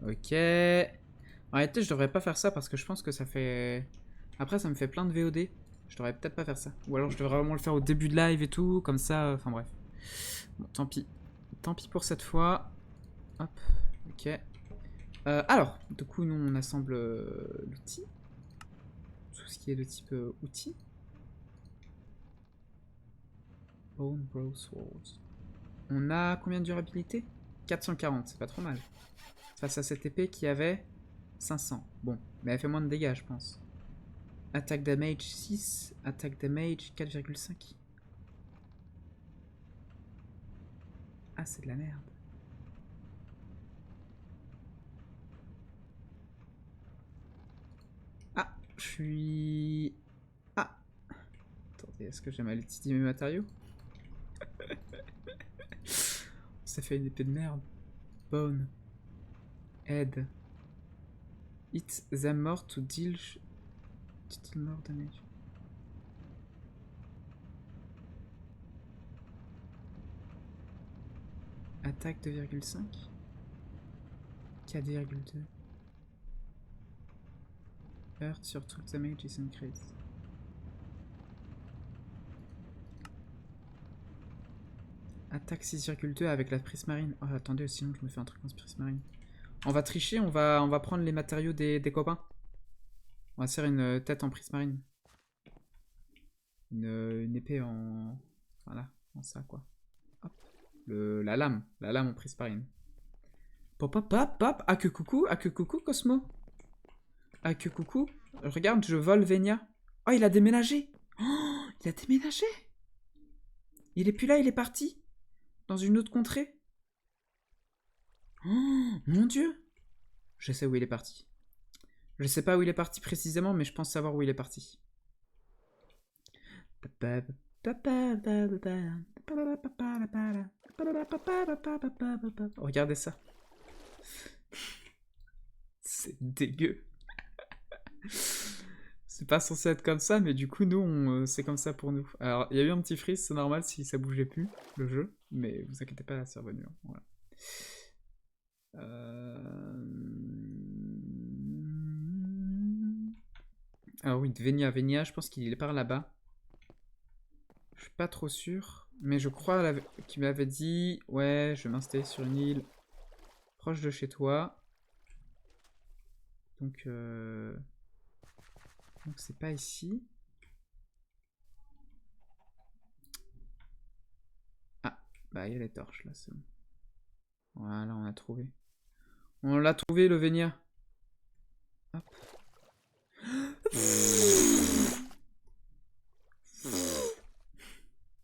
Ok. En réalité, je devrais pas faire ça parce que je pense que ça fait... Après, ça me fait plein de VOD. Je devrais peut-être pas faire ça. Ou alors, je devrais vraiment le faire au début de live et tout, comme ça. Enfin, bref. Bon, tant pis. Tant pis pour cette fois. Hop. Ok. Alors, du coup, nous, on assemble l'outil. Tout ce qui est de type outil. Bone Bro Swords. On a combien de durabilité? 440, c'est pas trop mal. Face à cette épée qui avait 500. Bon, mais elle fait moins de dégâts, je pense. Attaque damage 6, attaque damage 4,5. Ah, c'est de la merde. Ah, je suis... Ah, attendez, est-ce que j'ai mal étudié mes matériaux? Ça fait une épée de merde. Bone. Head. Hit them more to deal more damage. Attaque 2,5. 4,2. Hurt sur tout damage is increased. Attaque 6,2 avec la prismarine. Oh, attendez, sinon je me fais un truc en prismarine. On va tricher, on va prendre les matériaux des copains. On va se faire une tête en prismarine. Une épée en... Voilà, en ça quoi. Hop. La lame en prismarine. Pop, pop, pop, pop. Ah que coucou, Cosmo. Ah que coucou. Regarde, je vole Venia. Oh, il a déménagé. Oh, il a déménagé. Il est plus là, il est parti. Dans une autre contrée. Oh, mon dieu. Je sais où il est parti. Je sais pas où il est parti précisément, mais je pense savoir où il est parti. Regardez ça. C'est dégueu. C'est pas censé être comme ça, mais du coup, nous, c'est comme ça pour nous. Alors, il y a eu un petit freeze, c'est normal si ça bougeait plus, le jeu. Mais vous inquiétez pas, c'est revenu. Voilà. Ah oui, Venia, je pense qu'il est par là-bas. Je suis pas trop sûr, mais je crois qu'il m'avait dit ouais, je vais m'installer sur une île proche de chez toi. Donc c'est pas ici. Ah, bah il y a les torches là, c'est bon. Voilà, on a trouvé. On l'a trouvé le Venia. Hop.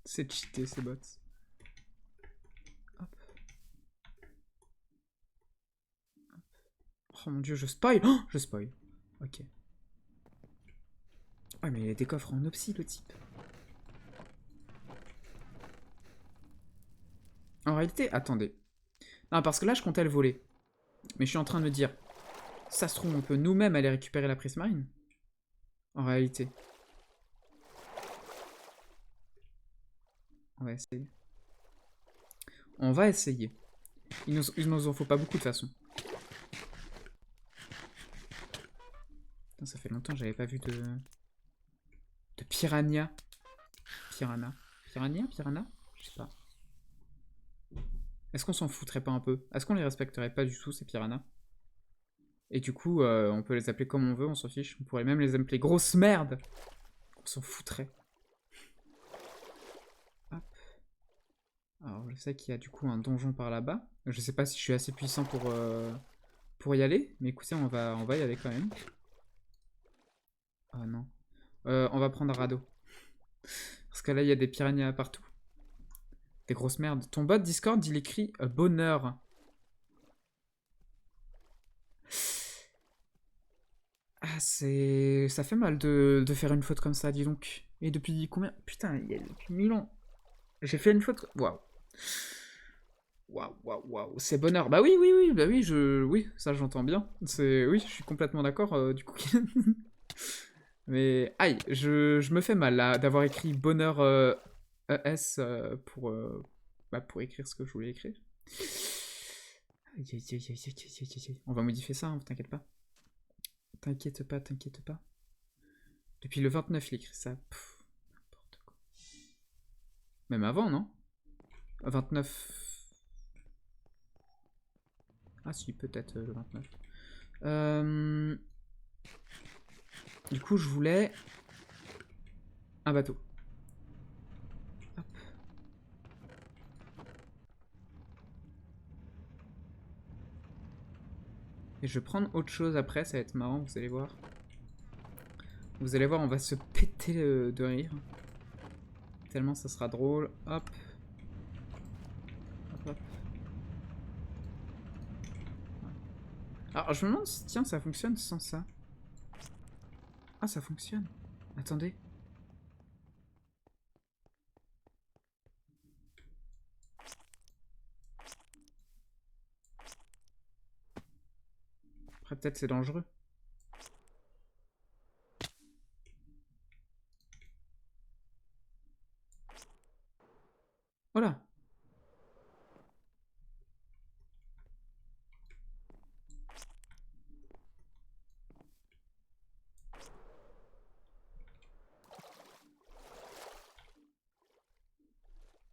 C'est cheaté ces bots. Hop. Oh mon dieu, je spoil. Oh, je spoil. Ok. Ouais, mais il a des coffres en opsie, le type. En réalité, attendez. Non, parce que là, je comptais le voler. Mais je suis en train de me dire, ça se trouve, on peut nous-mêmes aller récupérer la prismarine. En réalité. On va essayer. On va essayer. Il nous en faut pas beaucoup de toute façon. Putain, ça fait longtemps que j'avais pas vu de piranha. Piranha. Piranha? Je sais pas. Est-ce qu'on s'en foutrait pas un peu? Est-ce qu'on les respecterait pas du tout, ces piranhas? Et du coup, on peut les appeler comme on veut, on s'en fiche. On pourrait même les appeler grosses merdes. On s'en foutrait. Hop. Alors, je sais qu'il y a du coup un donjon par là-bas. Je sais pas si je suis assez puissant pour y aller. Mais écoutez, on va y aller quand même. Ah non. On va prendre un radeau. Parce que là, il y a des piranhas partout. Des grosses merdes. Ton bot Discord, il écrit bonheur. Ah, ça fait mal de faire une faute comme ça, dis donc. Et depuis combien? Putain, il y a depuis 1000 ans. J'ai fait une faute. Waouh. Waouh. C'est bonheur. Bah oui, bah oui, oui, ça j'entends bien. Oui, je suis complètement d'accord, du coup. Mais, aïe, je me fais mal, là, d'avoir écrit bonheur ES pour écrire ce que je voulais écrire. Aïe, aïe, aïe, aïe, aïe, aïe, aïe, aïe. On va modifier ça, hein, t'inquiète pas. T'inquiète pas, t'inquiète pas. Depuis le 29, il écrit ça. Pff, n'importe quoi. Même avant, non? 29... Ah si, peut-être le 29. Du coup, je voulais un bateau. Hop. Et je vais prendre autre chose après, ça va être marrant, vous allez voir. Vous allez voir, on va se péter de rire. Tellement ça sera drôle. Hop. Hop, hop. Alors, je me demande si, tiens, ça fonctionne sans ça. Ah, ça fonctionne. Attendez. Après, peut-être c'est dangereux. Voilà.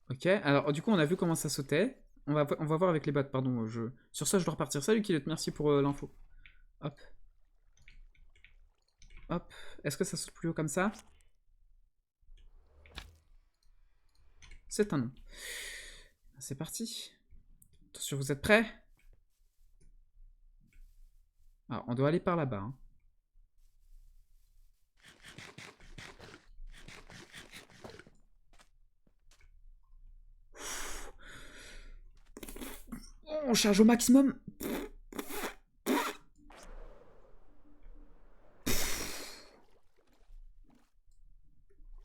Ok, alors du coup on a vu comment ça sautait. On va voir avec les bots, pardon. Sur ça je dois repartir. Salut Kilot, merci pour l'info. Hop. Hop. Est-ce que ça saute plus haut comme ça? C'est un non. C'est parti. Attention, vous êtes prêts? Alors, on doit aller par là-bas. Hein. Oh, on charge au maximum.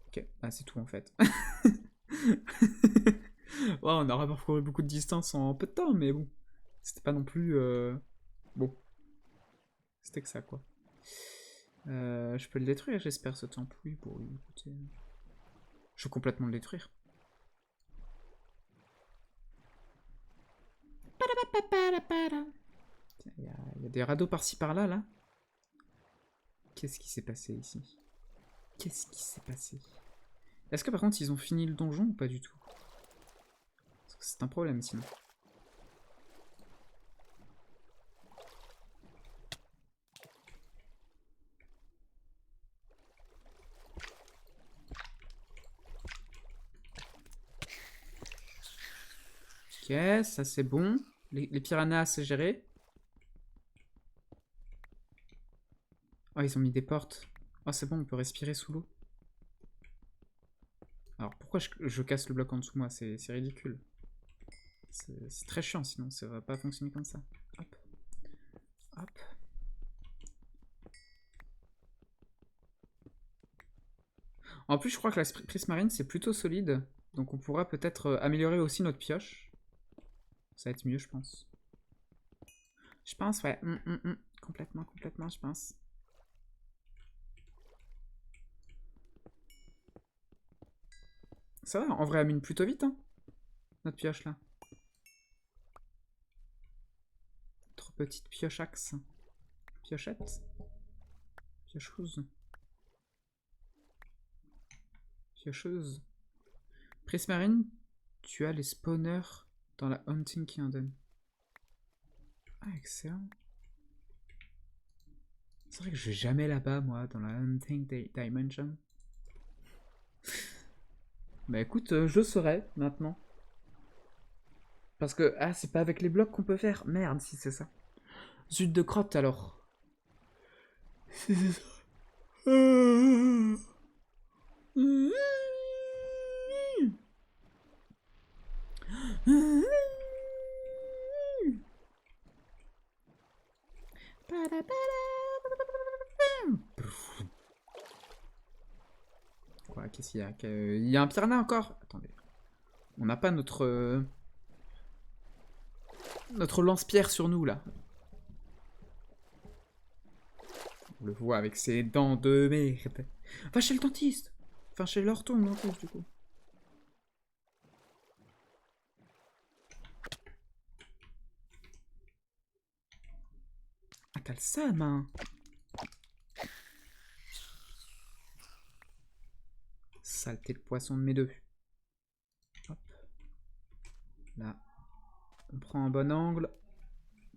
Ok, ah, c'est tout en fait. Ouais, on aura parcouru beaucoup de distance en peu de temps, mais bon. C'était pas non plus... Bon. C'était que ça, quoi. Je peux le détruire, j'espère, ce temple. Oui, bon, écoutez... Je veux complètement le détruire. Il y a des radeaux par-ci par-là, là. Qu'est-ce qui s'est passé ici? Qu'est-ce qui s'est passé? Est-ce que par contre ils ont fini le donjon ou pas du tout? Parce que c'est un problème sinon. Ok, ça c'est bon. Les piranhas c'est géré. Oh, ils ont mis des portes. Oh, c'est bon, on peut respirer sous l'eau. Alors pourquoi je casse le bloc en dessous moi? C'est ridicule. C'est très chiant sinon, ça va pas fonctionner comme ça. Hop. Hop. En plus, je crois que la prismarine c'est plutôt solide. Donc on pourra peut-être améliorer aussi notre pioche. Ça va être mieux, je pense. Je pense, ouais. Complètement, complètement, je pense. Ça va, en vrai, elle mine plutôt vite, hein, notre pioche, là. Trop petite piochaxe. Piochette. Piocheuse. Piocheuse. Prismarine, tu as les spawners dans la Hunting Kingdom. Ah, excellent. C'est vrai que je vais jamais là-bas, moi, dans la Hunting Dimension. Bah écoute, je saurai, maintenant. Parce que, ah, c'est pas avec les blocs qu'on peut faire. Merde, si c'est ça. Zut de crotte, alors. Si c'est ça. Quoi, qu'est-ce qu'il y a? Il y a un piranha encore? Attendez. On n'a pas notre... notre lance-pierre sur nous, là. On le voit avec ses dents de merde. Va chez le dentiste. Enfin, chez l'ortho, le dentiste, du coup. ça, main. Saleté de poisson de mes deux. Hop. Là. On prend un bon angle.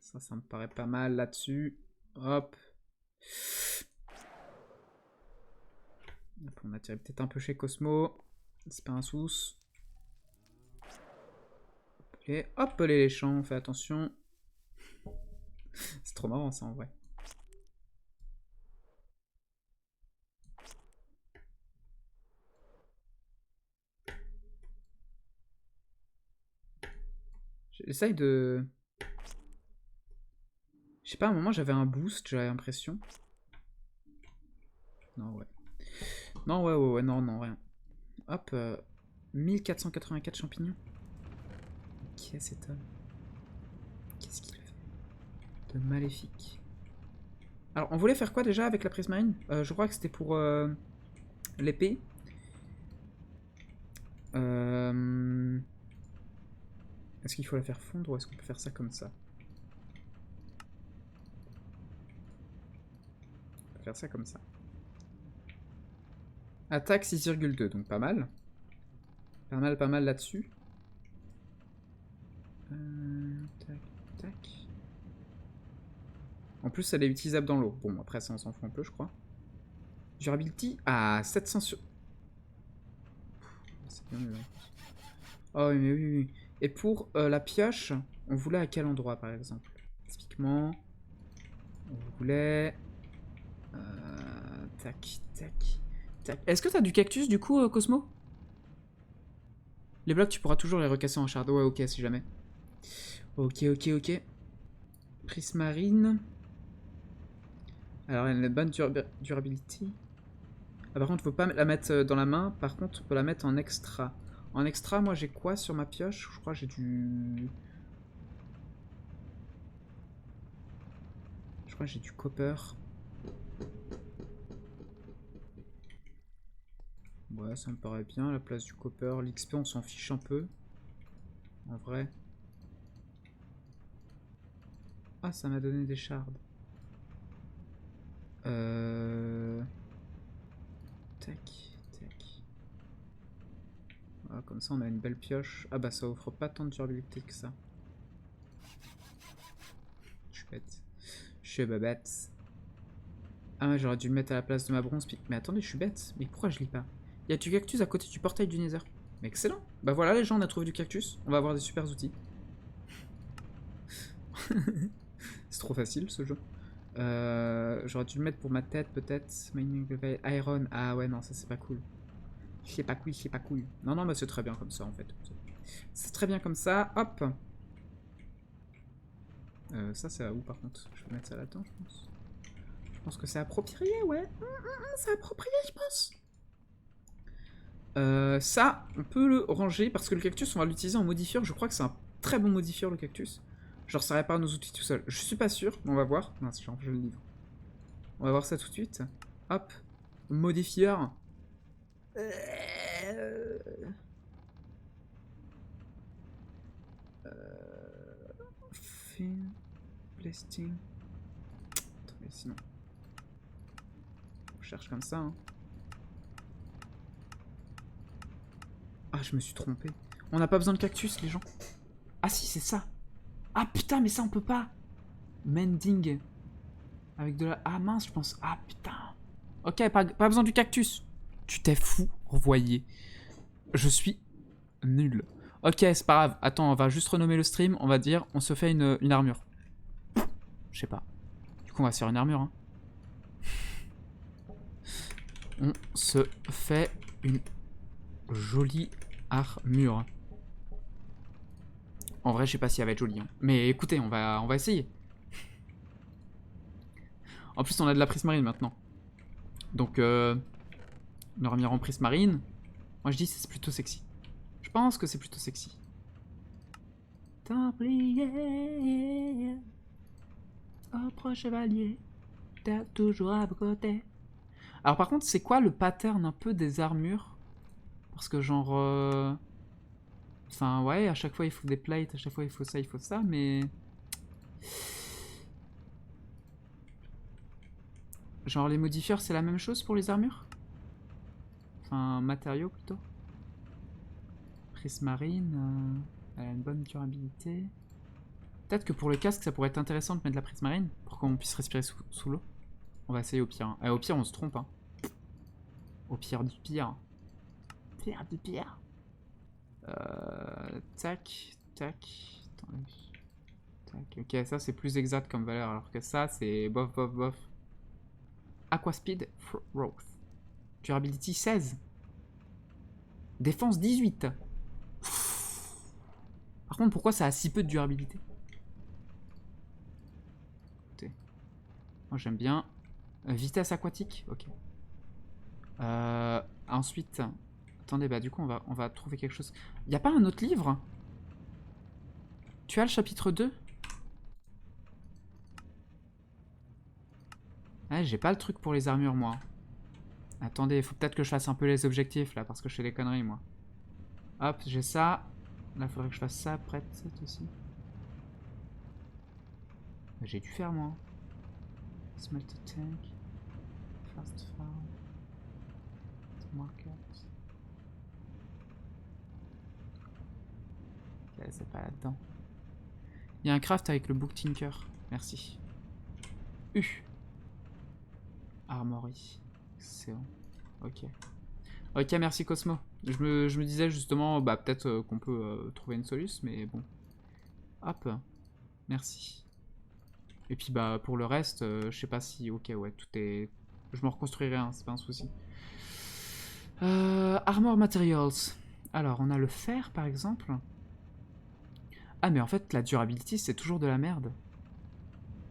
Ça me paraît pas mal là-dessus. Hop. Hop. On a tiré peut-être un peu chez Cosmo. C'est pas un souci. Et hop, les champs, on fait attention. C'est trop marrant ça en vrai. J'essaye de... Je sais pas, à un moment j'avais un boost, j'avais l'impression. Non, ouais. Non, ouais, non, rien. Hop, 1484 champignons. Qui est cet homme? Qu'est-ce qu'il fait de maléfique? Alors, on voulait faire quoi déjà avec la prismarine? Je crois que c'était pour l'épée. Est-ce qu'il faut la faire fondre ou est-ce qu'on peut faire ça comme ça? On peut faire ça comme ça. Attaque 6,2, donc pas mal. Pas mal là-dessus. Tac, tac. En plus, elle est utilisable dans l'eau. Bon, après, ça, on s'en fout un peu, je crois. Durability à 700 sur... C'est bien mieux. Oh, mais oui. Et pour la pioche, on voulait à quel endroit, par exemple? Typiquement, on voulait... tac, tac, tac. Est-ce que t'as du cactus, du coup, Cosmo? Les blocs, tu pourras toujours les recasser en shard. Ouais, ok, si jamais. Ok. Prismarine. Alors, elle a une bonne durability. Ah, par contre, faut pas la mettre dans la main. Par contre, on peut la mettre en extra. En extra, moi, j'ai quoi sur ma pioche? Je crois que j'ai du... Je crois que j'ai du copper. Ouais, ça me paraît bien, la place du copper. L'XP, on s'en fiche un peu. En vrai. Ah, ça m'a donné des shards. Tac. Ah, comme ça, on a une belle pioche. Ah bah, ça offre pas tant de durabilité que ça. Je suis bête. Je suis babette. Ah ouais, j'aurais dû le mettre à la place de ma bronze pique. Mais attendez, je suis bête. Mais pourquoi je lis pas? Il y a du cactus à côté du portail du Nether. Mais excellent. Bah voilà, les gens, on a trouvé du cactus. On va avoir des super outils. C'est trop facile, ce jeu. J'aurais dû le mettre pour ma tête, peut-être. Mining Iron. Ah ouais, non, ça c'est pas cool. C'est pas cool. Non, mais c'est très bien comme ça, en fait. C'est très bien comme ça. Hop. Ça, c'est à où, par contre? Je vais mettre ça là-dedans, je pense. Je pense que c'est approprié, ouais. C'est approprié, je pense. Ça, on peut le ranger parce que le cactus, on va l'utiliser en modifieur. Je crois que c'est un très bon modifieur, le cactus. Genre, ça répare nos outils tout seul. Je suis pas sûr, mais on va voir. Non, c'est genre, je le livre. On va voir ça tout de suite. Hop. Modifieur. Fin. Blasting. Attendez, sinon. On cherche comme ça, hein. Ah, je me suis trompé. On n'a pas besoin de cactus, les gens. Ah si, c'est ça. Ah putain, mais ça, on peut pas. Mending. Avec de la... Ah mince, je pense. Ah putain. Ok, pas besoin du cactus. Tu t'es fou, revoyé. Je suis nul. Ok, c'est pas grave. Attends, on va juste renommer le stream. On va dire, on se fait une armure. Je sais pas. Du coup, on va se faire une armure. Hein. On se fait une jolie armure. En vrai, je sais pas si elle va être jolie. Hein. Mais écoutez, on va essayer. En plus, on a de la prismarine maintenant. Donc, une armure en prismarine. Moi, je dis c'est plutôt sexy. Je pense que c'est plutôt sexy. Templier, oh proche chevalier, t'as toujours à vos côtés. Alors par contre, c'est quoi le pattern un peu des armures? Parce que genre... Enfin ouais, à chaque fois il faut des plates, à chaque fois il faut ça, mais... Genre les modifieurs, c'est la même chose pour les armures? Enfin, matériaux plutôt. Prismarine, elle a une bonne durabilité. Peut-être que pour le casque, ça pourrait être intéressant de mettre de la prismarine pour qu'on puisse respirer sous l'eau. On va essayer au pire. Hein. Au pire, on se trompe. Hein. Au pire du pire. Pire du pire. Tac, tac. Attendez. Tac. Ok, ça c'est plus exact comme valeur, alors que ça c'est bof, bof, bof. Aquaspeed, Growth. Durability 16. Défense 18. Par contre, pourquoi ça a si peu de durabilité? Écoutez. Moi j'aime bien. Vitesse aquatique, ok. Ensuite, attendez, bah du coup on va trouver quelque chose. Y a pas un autre livre? Tu as le chapitre 2? Ouais, j'ai pas le truc pour les armures moi. Attendez, il faut peut-être que je fasse un peu les objectifs là parce que je fais des conneries moi. Hop, j'ai ça. Là, il faudrait que je fasse ça après cette aussi. J'ai dû faire moi. Smelter tank. Fast farm. Market. Ok, c'est pas là-dedans. Il y a un craft avec le book tinker. Merci. Armory. Excellent. Ok. Ok, merci Cosmo. Je me disais justement, bah peut-être qu'on peut trouver une solution, mais bon. Hop. Merci. Et puis bah pour le reste, je sais pas si... Ok, ouais, tout est... Je me reconstruirai, hein, c'est pas un souci. Armor Materials. Alors, on a le fer, par exemple. Ah, mais en fait, la durability, c'est toujours de la merde.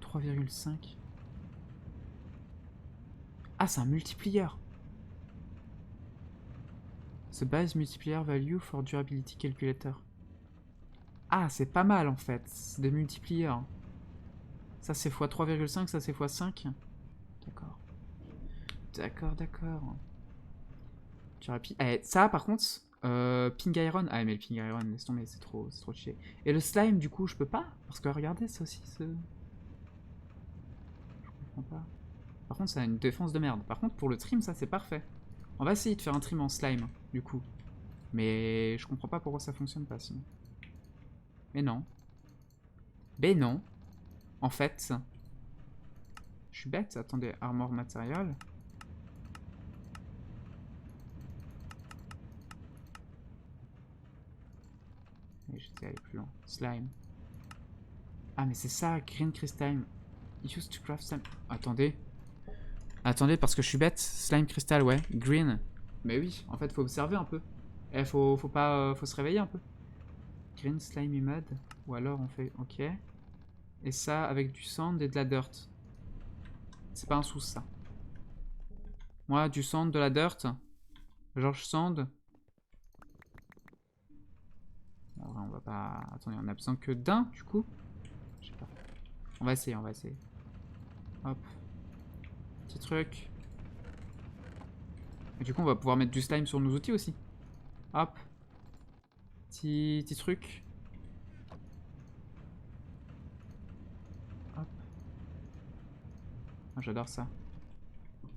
3,5. Ah, c'est un multiplier. The base multiplier value for durability calculator. Ah, c'est pas mal, en fait. C'est des multipliers. Ça, c'est x 3,5, ça, c'est x 5. D'accord. D'accord, d'accord. Ça, par contre, Ping Iron. Ah, mais le Ping Iron, laisse tomber, c'est trop chier. Et le slime, du coup, je peux pas? Parce que regardez, ça aussi, je comprends pas. Par contre, ça a une défense de merde. Par contre, pour le trim, ça, c'est parfait. On va essayer de faire un trim en slime, du coup. Mais je comprends pas pourquoi ça fonctionne pas, sinon. Mais non. Mais non. En fait, je suis bête. Attendez, armor material. Et j'étais allé plus loin. Slime. Ah, mais c'est ça, green crystal. Used to craft slime. Attendez. Attendez, parce que je suis bête. Slime crystal, ouais. Green. Mais oui, en fait, faut observer un peu. Eh, faut pas... faut se réveiller un peu. Green slimy mud. Ou alors on fait... Ok. Et ça avec du sand et de la dirt. C'est pas un sous ça. Moi, du sand, de la dirt. George Sand. Bon, on va pas... Attendez, on a besoin que d'un, du coup. Je sais pas. On va essayer, on va essayer. Hop. Petit truc. Et du coup, on va pouvoir mettre du slime sur nos outils aussi. Hop. Petit truc. Hop. Ah, j'adore ça.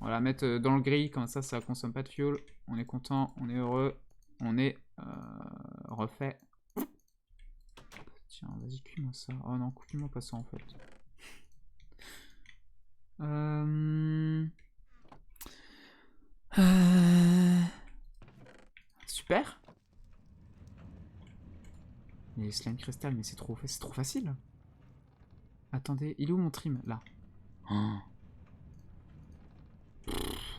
On va la mettre dans le gris, comme ça consomme pas de fuel. On est content, on est heureux. On est refait. Tiens, vas-y, cuis-moi ça. Oh non, cuis-moi pas ça en fait. Super. Les slime crystal, mais c'est trop facile. Attendez, il est où mon trim? Là. Oh.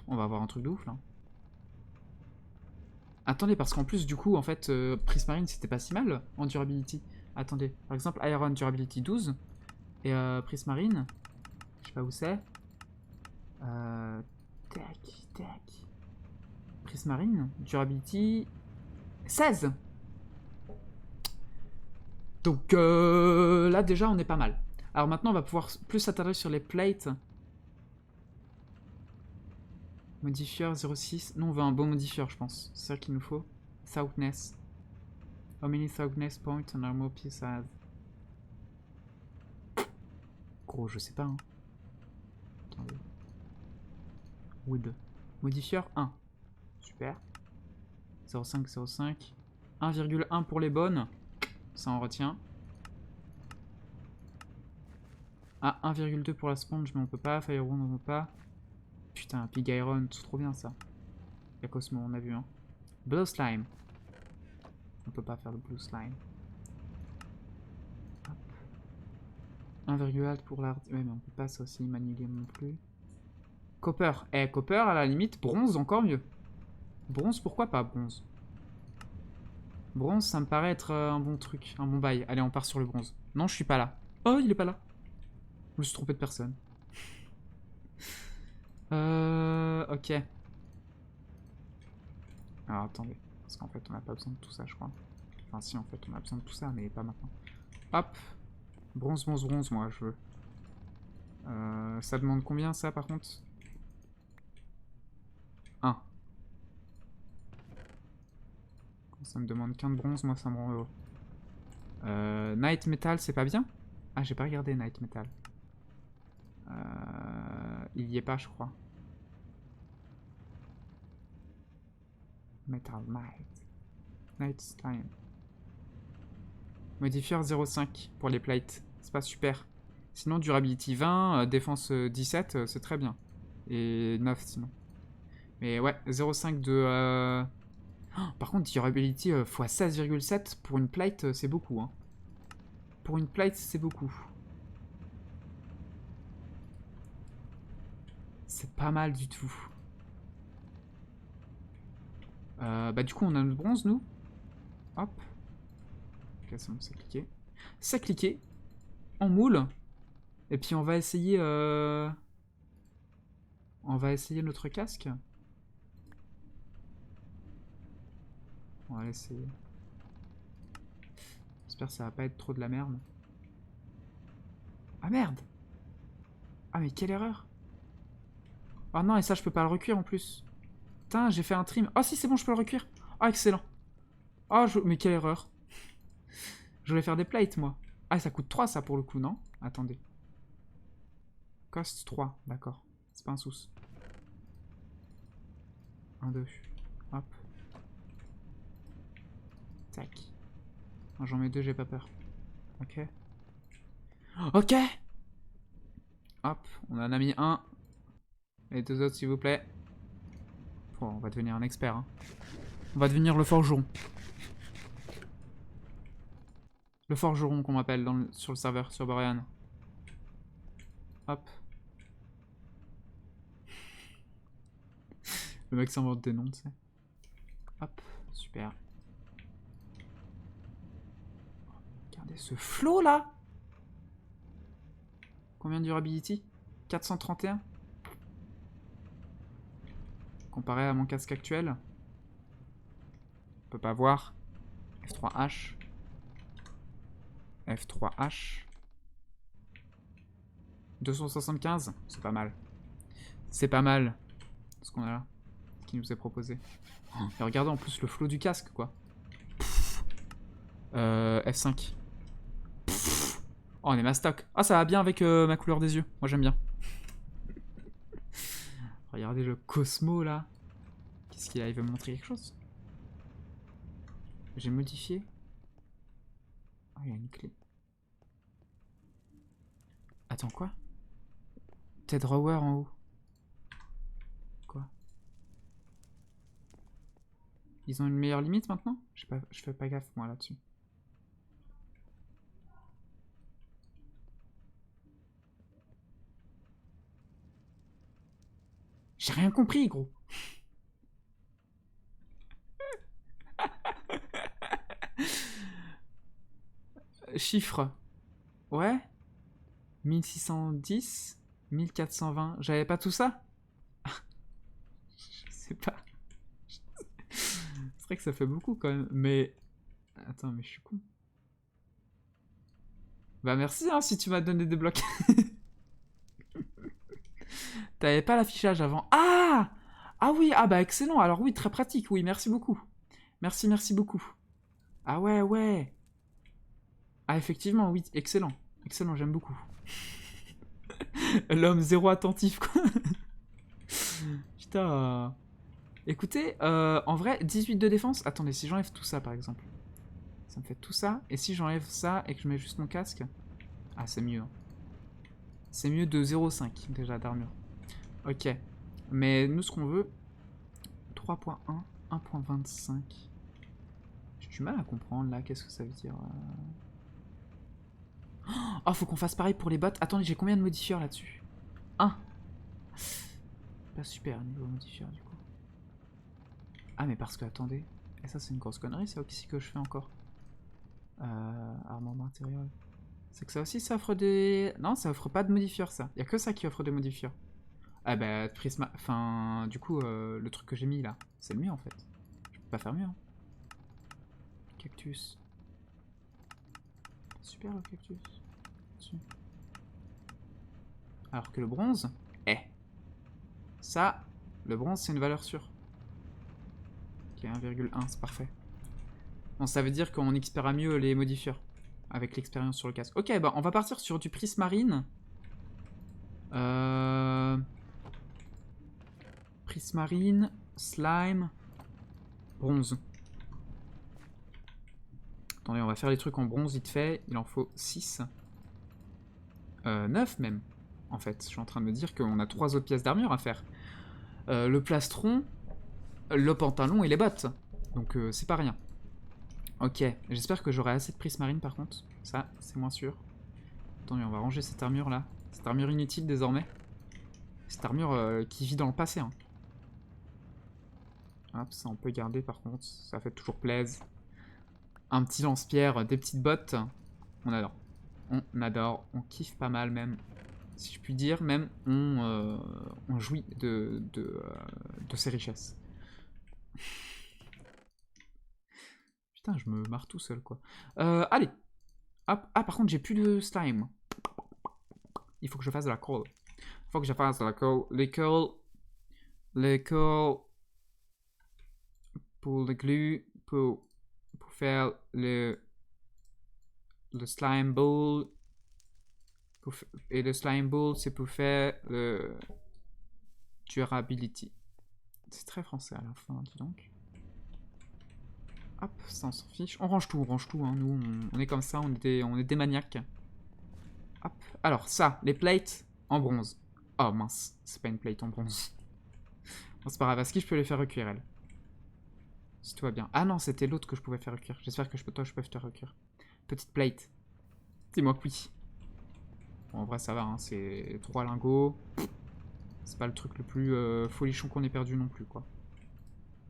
On va avoir un truc de ouf là. Attendez, parce qu'en plus, du coup, en fait, Prismarine, c'était pas si mal en durability. Attendez, par exemple, Iron Durability 12. Et Prismarine, je sais pas où c'est. Tac, tac. Prismarine, Durability 16. Donc là, déjà, on est pas mal. Alors maintenant, on va pouvoir plus s'attarder sur les plates. Modifier 06. Non, on veut un bon modifieur, je pense. C'est ça qu'il nous faut. Southness. How many southness points an armor piece has? Gros, je sais pas. Hein. Attendez. Wood. Modifieur 1. Super. 0,5, 0,5. 1,1 pour les bonnes. Ça on retient. Ah, 1,2 pour la sponge, mais on peut pas. Firewood, on peut pas. Putain, Pig Iron, c'est trop bien ça. La Cosmo, on a vu, hein. Blue Slime. On peut pas faire de Blue Slime. 1,8 pour l'art. Ouais, mais on peut pas ça aussi. Magnesium non plus. Copper. Eh, Copper, à la limite, bronze, encore mieux. Bronze, pourquoi pas bronze? Bronze, ça me paraît être un bon truc, un bon bail. Allez, on part sur le bronze. Non, je suis pas là. Oh, il est pas là. Je me suis trompé de personne. Ok. Alors, attendez. Parce qu'en fait, on n'a pas besoin de tout ça, je crois. Enfin, si, en fait, on a besoin de tout ça, mais pas maintenant. Hop. Bronze, bronze, bronze, moi, je veux. Ça demande combien, ça, par contre? 1. Quand ça me demande qu'un de bronze, moi, ça me rend heureux. Night Metal, c'est pas bien? Ah, j'ai pas regardé Night Metal. Il y est pas, je crois. Metal Night. Night Slime. Modifieur 0,5 pour les plates. C'est pas super. Sinon, durability 20, défense 17, c'est très bien. Et 9 sinon. Mais ouais, 0,5 de... Oh, par contre, durability x 16,7 pour une plate, c'est beaucoup. Hein. Pour une plate, c'est beaucoup. C'est pas mal du tout. Bah du coup, on a notre bronze, nous. Hop. Ok, c'est bon, c'est cliqué. C'est cliqué. En moule. Et puis on va essayer... On va essayer notre casque. On va l'essayer. J'espère que ça va pas être trop de la merde. Ah merde! Ah mais quelle erreur! Oh non, et ça je peux pas le recuire en plus. Putain, j'ai fait un trim. Oh si, c'est bon, je peux le recuire. Ah, excellent. Oh, mais quelle erreur. Je voulais faire des plates, moi. Ah, ça coûte 3 ça pour le coup, non? Attendez. Cost 3, d'accord. C'est pas un sous. 1, 2. Hop. Tac. J'en mets 2, j'ai pas peur. Ok. Ok! Hop, on en a mis un. Les 2 autres, s'il vous plaît. Oh, on va devenir un expert. Hein. On va devenir le forgeron. Le forgeron qu'on m'appelle sur le serveur, sur Borean. Hop. Le mec s'invente des noms, tu sais. Hop, super. Regardez ce flow là. Combien de durability? 431. Comparé à mon casque actuel. On peut pas voir. F3H. F3H. 275. C'est pas mal. C'est pas mal. Ce qu'on a là. Ce qui nous est proposé. Et regardez en plus le flow du casque, quoi. F5. Oh, on est mastoc. Ah, ça va bien avec ma couleur des yeux. Moi, j'aime bien. Regardez le Cosmo, là. Qu'est-ce qu'il a? Il veut me montrer quelque chose? J'ai modifié. Ah, il y a une clé. Attends, quoi? Ted Rower en haut. Quoi? Ils ont une meilleure limite maintenant? Je fais pas gaffe, moi, là-dessus. J'ai rien compris, gros. Chiffres. Ouais. 1610. 1420. J'avais pas tout ça? Je sais pas. C'est vrai que ça fait beaucoup quand même. Mais... Attends, mais je suis con. Bah merci hein, si tu m'as donné des blocs. T'avais pas l'affichage avant. Ah! Ah oui, ah bah excellent. Alors oui, très pratique. Oui, merci beaucoup. Merci, merci beaucoup. Ah ouais, ouais. Ah effectivement, oui, excellent. Excellent, j'aime beaucoup. L'homme zéro attentif, quoi. Putain. Écoutez, en vrai, 18 de défense. Attendez, si j'enlève tout ça, par exemple. Ça me fait tout ça. Et si j'enlève ça et que je mets juste mon casque. Ah, c'est mieux. Hein. C'est mieux de 0,5 déjà d'armure. Ok. Mais nous, ce qu'on veut... 3.1, 1.25. J'ai du mal à comprendre, là. Qu'est-ce que ça veut dire Oh, faut qu'on fasse pareil pour les bots. Attendez, j'ai combien de modifieurs là-dessus? 1. Pas super niveau modifieur, du coup. Ah, mais parce que, attendez. Et ça, c'est une grosse connerie, ça aussi que je fais encore. Armement matériel. C'est que ça aussi, ça offre des... Non, ça offre pas de modifieurs, ça. Y a que ça qui offre des modifieurs. Ah bah, Prisma... Enfin, du coup, le truc que j'ai mis, là, c'est le mieux, en fait. Je peux pas faire mieux, hein. Cactus. Super, le cactus. Dessus. Alors que le bronze... Ça, le bronze, c'est une valeur sûre. Ok, 1,1, c'est parfait. Bon, ça veut dire qu'on expériera mieux les modifieurs. Avec l'expérience sur le casque. Ok, bah on va partir sur du prismarine. Prismarine, slime, bronze. Attendez, on va faire les trucs en bronze vite fait. Il en faut 6. 9 même. En fait, je suis en train de me dire qu'on a 3 autres pièces d'armure à faire. Le plastron, le pantalon et les bottes. Donc c'est pas rien. Ok, j'espère que j'aurai assez de prismarine par contre. Ça, c'est moins sûr. Attendez, on va ranger cette armure là. Cette armure inutile désormais. Cette armure qui vit dans le passé. Hein. Hop, ça on peut garder par contre. Ça fait toujours plaisir. Un petit lance-pierre, des petites bottes. On adore. On adore. On kiffe pas mal même. Si je puis dire, même on jouit de ces richesses. Putain, je me marre tout seul quoi. Allez. Hop. Ah, par contre, j'ai plus de slime. Il faut que je fasse de la colle. Il faut que je fasse de la colle. Les colle. Pour le glue. Pour faire le slime ball. Et le slime ball, c'est pour faire le durability. C'est très français à la fin, dis donc. Hop, ça on s'en fiche. On range tout, hein. Nous, on est comme ça, on est des maniaques. Hop. Alors, ça, les plates en bronze. Oh mince, c'est pas une plate en bronze. Bon, c'est pas grave, est-ce que je peux les faire recuire, elle? Si tout va bien. Ah non, c'était l'autre que je pouvais faire recuire. J'espère que toi, je peux faire recuire. Petite plate. Dis-moi que oui. Bon, en vrai, ça va, hein. C'est 3 lingots. C'est pas le truc le plus folichon qu'on ait perdu non plus, quoi.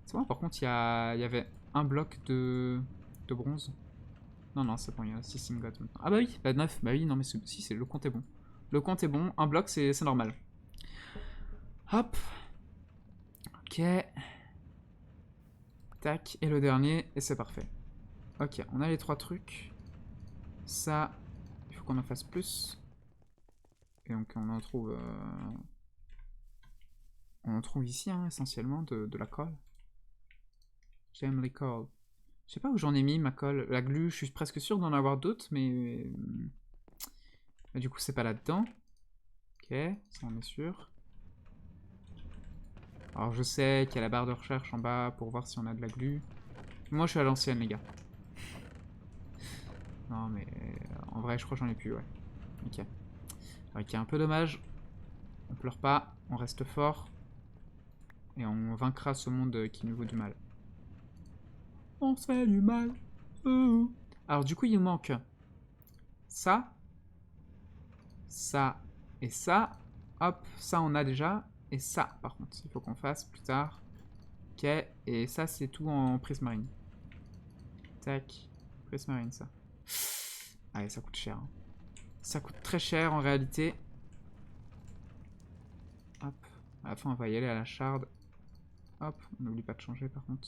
C'est bon, par contre, il y avait un bloc de bronze. Non, non, c'est bon, il y a 6 ingots maintenant. Ah bah oui, bah 9, bah oui, non mais si, le compte est bon. Le compte est bon, un bloc, c'est normal. Hop. Ok. Tac, et le dernier, et c'est parfait. Ok, on a les 3 trucs. Ça, il faut qu'on en fasse plus. Et donc on en trouve... On en trouve ici, hein, essentiellement, de la colle. J'aime les colles. Je sais pas où j'en ai mis ma colle. La glue, je suis presque sûr d'en avoir d'autres, mais du coup, c'est pas là-dedans. Ok, ça on est sûr. Alors, je sais qu'il y a la barre de recherche en bas pour voir si on a de la glue. Moi, je suis à l'ancienne, les gars. Non, mais en vrai, je crois que j'en ai plus, ouais. Ok. Ok, un peu dommage. On pleure pas, on reste fort. Et on vaincra ce monde qui nous vaut du mal. On se fait du mal. Alors, du coup, il nous manque ça. Ça et ça. Hop, ça on a déjà. Et ça, par contre, il faut qu'on fasse plus tard. Ok, et ça c'est tout en prismarine. Tac, prismarine ça. Allez, ça coûte cher. Hein. Ça coûte très cher en réalité. Hop, à la fin on va y aller à la charde. Hop, on n'oublie pas de changer par contre.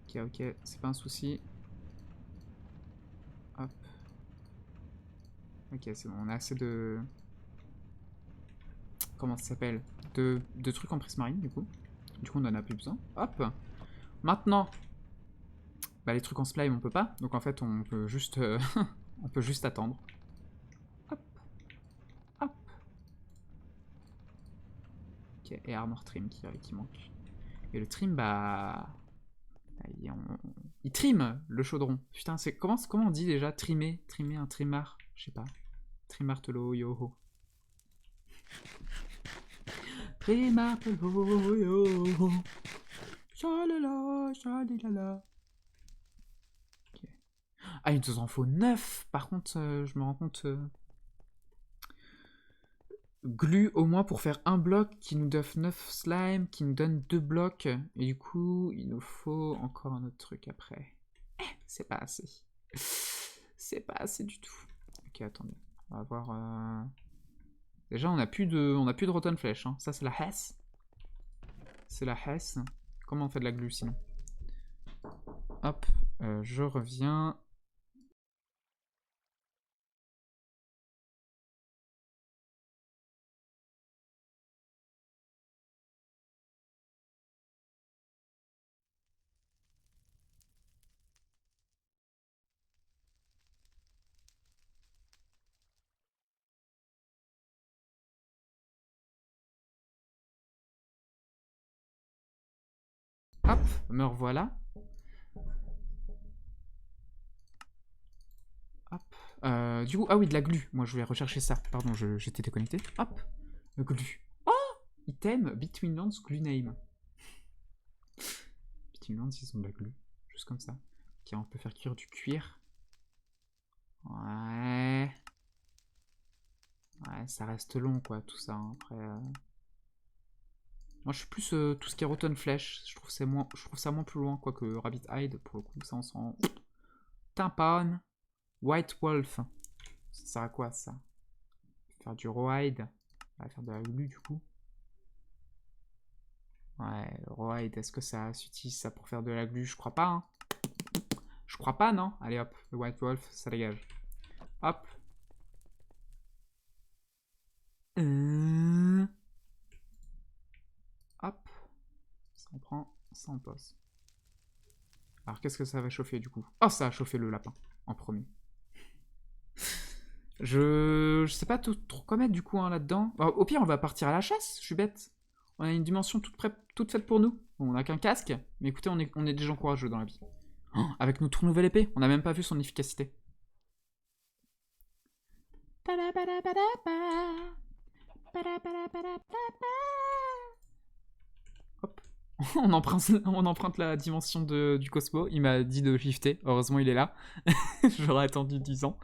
Ok, ok, c'est pas un souci. Hop. Ok, c'est bon, on a assez de... Comment ça s'appelle de trucs en prismarine du coup. Du coup on en a plus besoin. Hop. Maintenant, bah, les trucs en slime on peut pas. Donc en fait on peut juste, on peut juste attendre. Hop. Hop. Ok, et armor trim qui manque. Et le trim, bah... Il trime le chaudron. Putain, c'est comment on dit déjà trimer un trimar? Je sais pas. Trimartelo yo. Trimartelo yo. Chalala, chalala. Ok. Ah, il nous en faut 9. Par contre, je me rends compte... Glu au moins pour faire un bloc qui nous donne 9 slime, qui nous donne 2 blocs. Et du coup, il nous faut encore un autre truc après. C'est pas assez. C'est pas assez du tout. Ok, attendez. On va voir... Déjà, on a plus de rotten flèche. Hein. Ça, c'est la Hess. C'est la Hess. Comment on fait de la glu sinon? Hop, je reviens. Hop, me revoilà. Hop. Du coup, ah oui, de la glu. Moi, je voulais rechercher ça. Pardon, j'étais déconnecté. Hop, le glu. Oh, item, Between Lands, glue name. Between Lands, ils ont de la glu. Juste comme ça. Ok, on peut faire cuire du cuir. Ouais. Ouais, ça reste long, quoi, tout ça. Hein. Après... Moi, je suis plus tout ce qui est Rotten Flesh. Je trouve ça moins plus loin, quoi, que Rabbit Hide. Pour le coup, ça, on s'en... Tympan. White Wolf. Ça sert à quoi, ça? Faire du Rawhide. On va faire de la glu, du coup. Ouais, le Rawhide, est-ce que ça s'utilise, ça, pour faire de la glu? Je crois pas, hein. Je crois pas, non? Allez, hop. Le White Wolf, ça dégage. Hop. Hop. Ça on prend, ça on pose. Alors qu'est-ce que ça va chauffer du coup? Oh, ça a chauffé le lapin en premier. Je sais pas trop quoi mettre du coup hein, là-dedans. Au pire, on va partir à la chasse, je suis bête. On a une dimension toute faite pour nous. Bon, on a qu'un casque, mais écoutez, on est des gens courageux dans la vie. Oh, avec notre nouvelle épée, on n'a même pas vu son efficacité. Hop. On emprunte la dimension du Cosmo. Il m'a dit de shifter. Heureusement, il est là. J'aurais attendu 10 ans.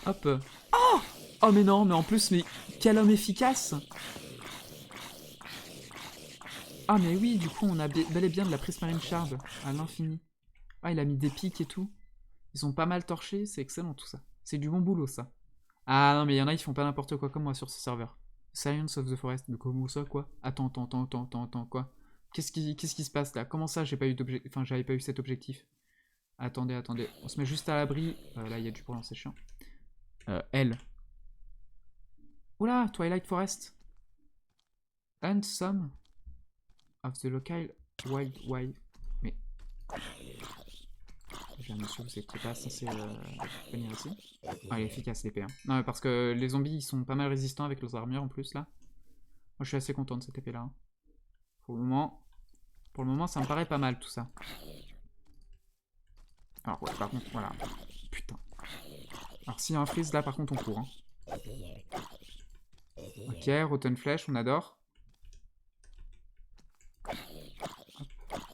Hop. Oh, oh, mais non, mais en plus, mais quel homme efficace. Ah, mais oui, du coup, on a bel et bien de la Prismarine Shard à l'infini. Ah, il a mis des pics et tout. Ils sont pas mal torchés. C'est excellent, tout ça. C'est du bon boulot, ça. Ah non, mais il y en a, ils font pas n'importe quoi comme moi sur ce serveur. Science of the Forest, mais comment ça, quoi? Attends, quoi? Qu'est-ce qui se passe là? Comment ça, j'ai pas eu d'objectif, enfin, j'avais pas eu cet objectif? Attendez, on se met juste à l'abri. Là, il y a du brûlant, c'est chiant. L. Oula, Twilight Forest. And some of the local wild. Mais. J'ai un sûr que vous étiez pas censé venir ici. Ah, elle est efficace l'épée. Hein. Non, mais parce que les zombies ils sont pas mal résistants avec leurs armures en plus là. Moi je suis assez content de cette épée là. Hein. Pour le moment, ça me paraît pas mal tout ça. Alors ouais, par contre, voilà. Putain. Alors s'il y a un freeze là, par contre, on court. Hein. Ok, Rotten Flèche, on adore.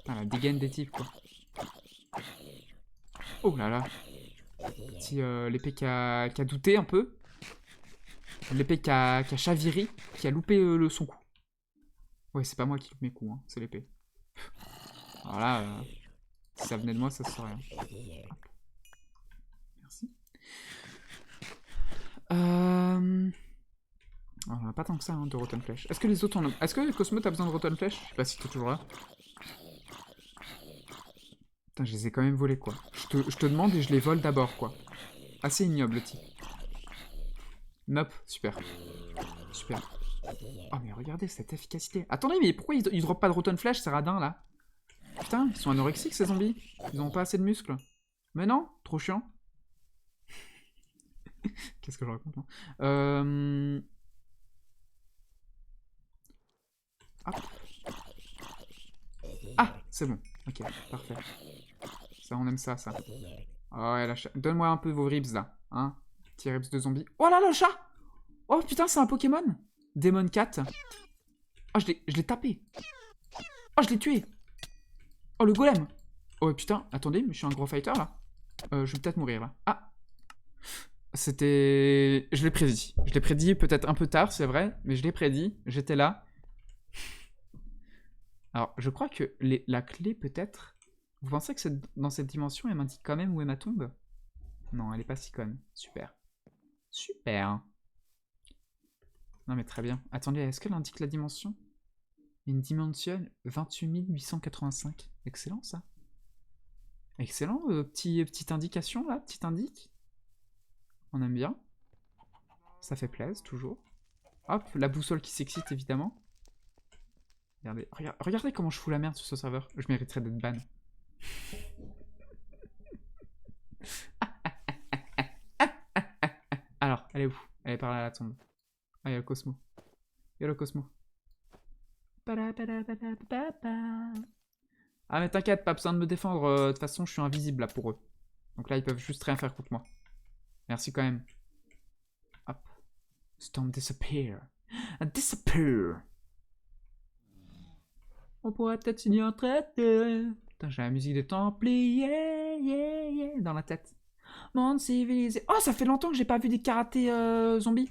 Ah, la dégaine des types quoi. Oh là là. L'épée qui a douté un peu. L'épée qui a chaviré, qui a loupé son coup. Ouais, c'est pas moi qui loupe mes coups, hein, c'est l'épée. Alors là, si ça venait de moi, ça se saurait. Hein. Merci. Alors, on a pas tant que ça hein, de Rotten Flesh. Est-ce que les autres en ont... Est-ce que Cosmo t'as besoin de Rotten Flesh? Je sais pas si t'es toujours là. Putain, je les ai quand même volés quoi. Je te demande et je les vole d'abord quoi. Assez ignoble le type. Nope, super. Super. Oh mais regardez cette efficacité. Attendez, mais pourquoi ils dropent pas de Rotten Flesh ces radins là? Putain, ils sont anorexiques ces zombies. Ils ont pas assez de muscles. Mais non, trop chiant. Qu'est-ce que je raconte moi Hop. Ah, c'est bon. Ok, parfait. Ça, on aime ça, ça. Oh, ouais, donne-moi un peu vos ribs, là. Hein? Petits ribs de zombies. Oh là là, le chat! Oh putain, c'est un Pokémon! Demon Cat. Oh, je l'ai tapé. Oh, je l'ai tué. Oh, le golem. Oh putain, attendez, mais je suis un gros fighter, là. Je vais peut-être mourir, là. Ah! C'était... Je l'ai prédit. Je l'ai prédit peut-être un peu tard, c'est vrai, mais je l'ai prédit. J'étais là. Alors, je crois que la clé, peut-être... Vous pensez que dans cette dimension, elle m'indique quand même où est ma tombe? Non, elle est pas si conne. Super. Super. Non, mais très bien. Attendez, est-ce qu'elle indique la dimension? Une dimension 28 885. Excellent, ça. Excellent, petite indication, là. Petite indique. On aime bien. Ça fait plaisir, toujours. Hop, la boussole qui s'excite, évidemment. Regardez, regardez comment je fous la merde sur ce serveur. Je mériterais d'être ban. Alors, elle est où? Elle est par là, la tombe. Ah, il y a le Cosmo. Il y a le Cosmo. Ah, mais t'inquiète, pas besoin de me défendre. De toute façon, je suis invisible, là, pour eux. Donc là, ils peuvent juste rien faire contre moi. Merci, quand même. Hop. Storm disappear. Disappear. On pourrait peut-être signer un traité. Putain, j'ai la musique des Templiers, yeah, yeah, dans la tête. Monde civilisé. Oh, ça fait longtemps que j'ai pas vu des karatés zombies.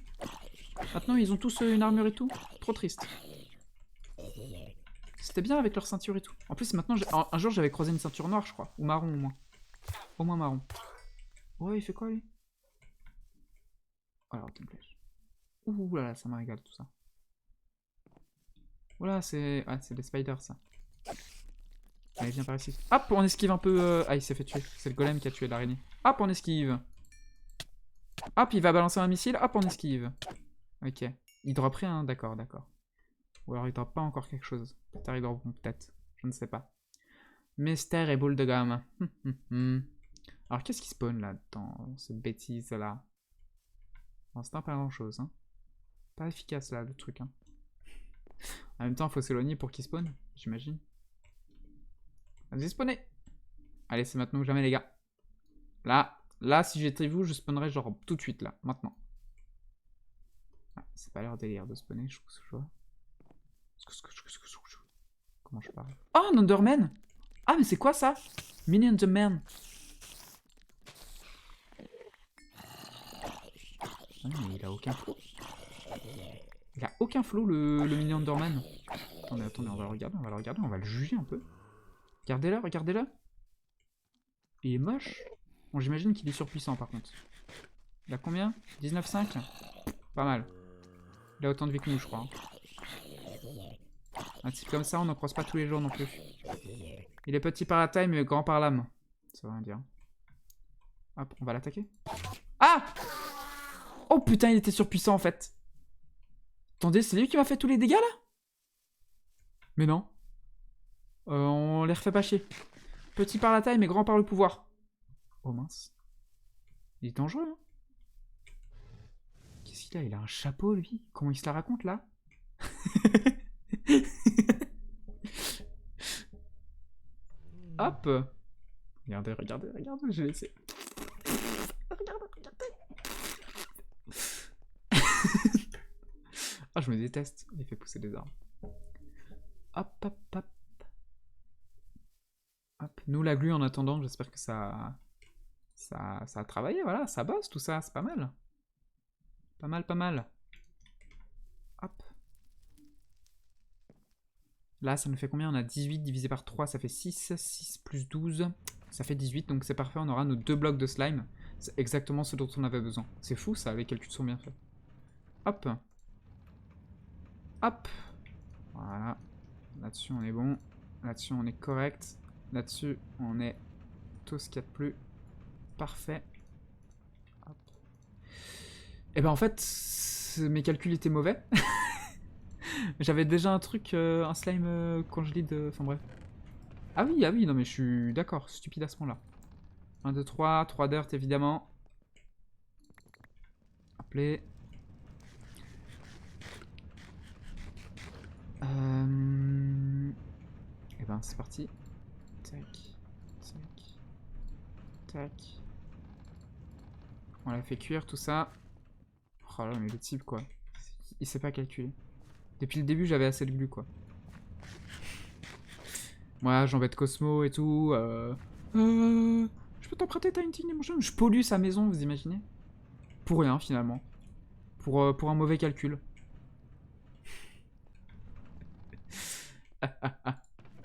Maintenant, ils ont tous une armure et tout. Trop triste. C'était bien avec leur ceinture et tout. En plus, maintenant, un jour, j'avais croisé une ceinture noire, je crois. Ou marron, au moins. Au moins marron. Ouais, il fait quoi, lui? Alors, une flèche. Ouh là là, ça me régale, tout ça. Oula, c'est... Ah, c'est des spiders, ça. Allez, viens par ici. Hop, on esquive un peu... Ah, il s'est fait tuer. C'est le golem qui a tué l'araignée. Hop, on esquive. Hop, il va balancer un missile. Hop, on esquive. Ok. Il drop rien, d'accord, d'accord. Ou alors il drop pas encore quelque chose. Peut-être il drop, peut-être. Je ne sais pas. Mystère et boule de gomme. Alors, qu'est-ce qui spawn là, dans cette bêtise-là? Bon, c'est pas grand-chose, hein. Pas efficace, là, le truc, hein. En même temps, il faut s'éloigner pour qu'il spawn, j'imagine. Vas-y, spawner. Allez, c'est maintenant ou jamais, les gars. Là, si j'étais vous, je spawnerais genre tout de suite, là, maintenant. Ah, c'est pas leur délire de spawner, je trouve que je vois. Comment je parle? Oh, un Enderman! Ah, mais c'est quoi ça? Mini Enderman. Ah, mais il a aucun flow. Il a aucun flow, le mini Enderman. Attendez, on va le regarder, on va le juger un peu. Regardez-le, regardez-le. Il est moche. Bon, j'imagine qu'il est surpuissant par contre. Il a combien? 19,5. Pas mal. Il a autant de vie que nous, je crois. Un type comme ça, on n'en croise pas tous les jours non plus. Il est petit par la taille, mais grand par l'âme. Ça veut rien dire. Hop, on va l'attaquer. Ah! Oh putain, il était surpuissant en fait. Attendez, c'est lui qui m'a fait tous les dégâts là? Mais non. On les refait pas chier. Petit par la taille, mais grand par le pouvoir. Oh mince. Il est dangereux, hein? Qu'est-ce qu'il a? Il a un chapeau, lui? Comment il se la raconte, là? Hop! Regardez, regardez, regardez, je vais essayer. Regardez, regardez. Ah, je me déteste. Il fait pousser des arbres. Hop, hop, hop. Hop. Nous, la glu, en attendant, j'espère que ça a travaillé, voilà. Ça bosse, tout ça. C'est pas mal. Pas mal, pas mal. Hop. Là, ça nous fait combien? On a 18 divisé par 3, ça fait 6. 6 plus 12, ça fait 18. Donc c'est parfait, on aura nos 2 blocs de slime. C'est exactement ce dont on avait besoin. C'est fou, ça, les calculs sont bien faits. Hop. Hop. Voilà. Là-dessus, on est bon. Là-dessus, on est correct. Là-dessus, on est tout ce qu'il y a de plus parfait. Hop. Et ben en fait, mes calculs étaient mauvais. J'avais déjà un truc, un slime quand je lis de... Enfin bref. Ah oui, non mais je suis d'accord, stupide à ce moment-là. 1, 2, 3, 3 dirt évidemment. Appelé. Et ben c'est parti. Tac, tac, tac. On l'a fait cuire tout ça. Oh là mais le type quoi. Il sait pas calculer. Depuis le début j'avais assez de glu quoi. Moi j'embête Cosmo et tout. Je peux t'emprunter ta Tiny Motion. Je pollue sa maison, vous imaginez? Pour rien finalement. Pour un mauvais calcul.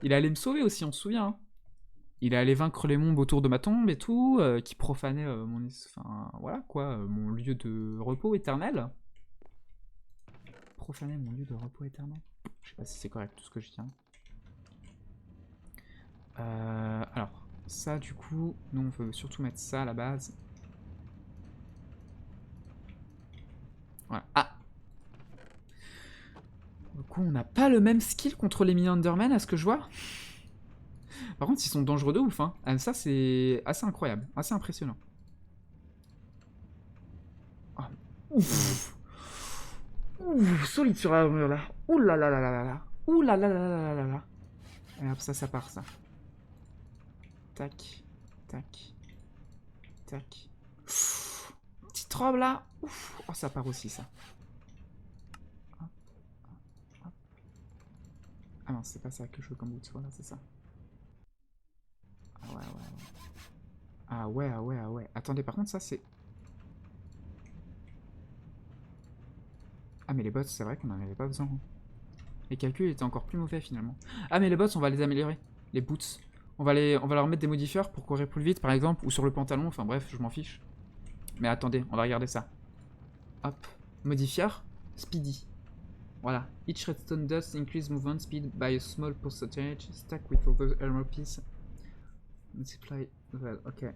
Il allait me sauver aussi, on se souvient. Hein. Il allait vaincre les mobs autour de ma tombe et tout, qui profanaient mon, enfin, voilà, quoi, mon lieu de repos éternel. Profaner mon lieu de repos éternel. Je sais pas si c'est correct tout ce que je tiens. Alors, ça du coup, nous on veut surtout mettre ça à la base. Voilà. Ah! Du coup, on n'a pas le même skill contre les mini-Endermen à ce que je vois. Par contre, ils sont dangereux de ouf. Hein. Ah, ça, c'est assez incroyable, assez impressionnant. Oh. Ouf! Ouh, solide sur la mur là. Ouh là là là là là là. Ouh là là là là là là. Et hop, ça part ça. Tac, tac, tac. Ouf. Petite robe là. Ouf. Oh, ça part aussi ça. Hop, hop. Ah non, c'est pas ça que je veux comme bout de soie là, c'est ça. Ah ouais, ouais, ouais. Ah ouais, ah ouais, ah ouais. Attendez, par contre, ça c'est. Ah, mais les bots, c'est vrai qu'on n'en avait pas besoin. Hein. Les calculs étaient encore plus mauvais finalement. Ah, mais les bots, on va les améliorer. Les boots. On va leur mettre des modifieurs pour courir plus vite, par exemple, ou sur le pantalon. Enfin bref, je m'en fiche. Mais attendez, on va regarder ça. Hop. Modifieur. Speedy. Voilà. Each redstone does increase movement speed by a small percentage. Stack with other armor piece. Multiply. Ok.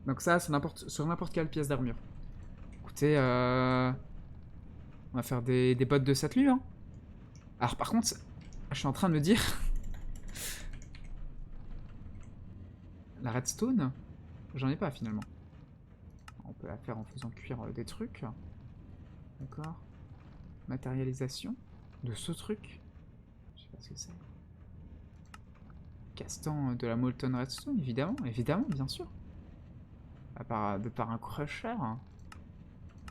Donc ça, c'est sur n'importe quelle pièce d'armure. Écoutez, on va faire des bottes de satellite, hein. Alors par contre, je suis en train de me dire... La redstone, j'en ai pas finalement. On peut la faire en faisant cuire des trucs. D'accord. Matérialisation de ce truc. Je sais pas ce que c'est. Castant de la molten redstone, évidemment, évidemment, bien sûr. De par un crusher.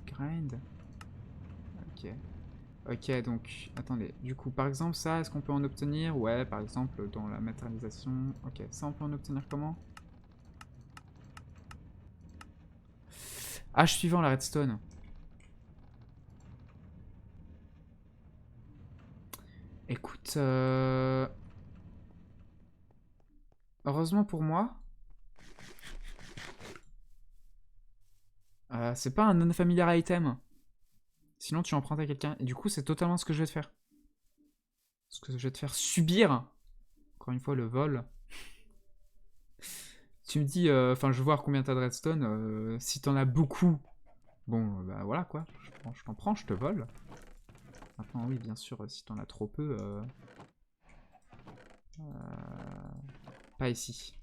Grind. Ok. Ok, donc, attendez. Du coup, par exemple, ça, est-ce qu'on peut en obtenir? Ouais, par exemple, dans la matérialisation. Ok, ça, on peut en obtenir comment? H suivant la redstone. Écoute, heureusement pour moi, c'est pas un non-familiar item. Sinon, tu empruntes à quelqu'un. Et du coup, c'est totalement ce que je vais te faire. Ce que je vais te faire subir. Encore une fois, le vol. Tu me dis, enfin, je veux voir combien t'as de redstone. Si t'en as beaucoup, bon, bah voilà quoi. Je t'en prends, je te vole. Maintenant, oui, bien sûr, si t'en as trop peu, pas ici.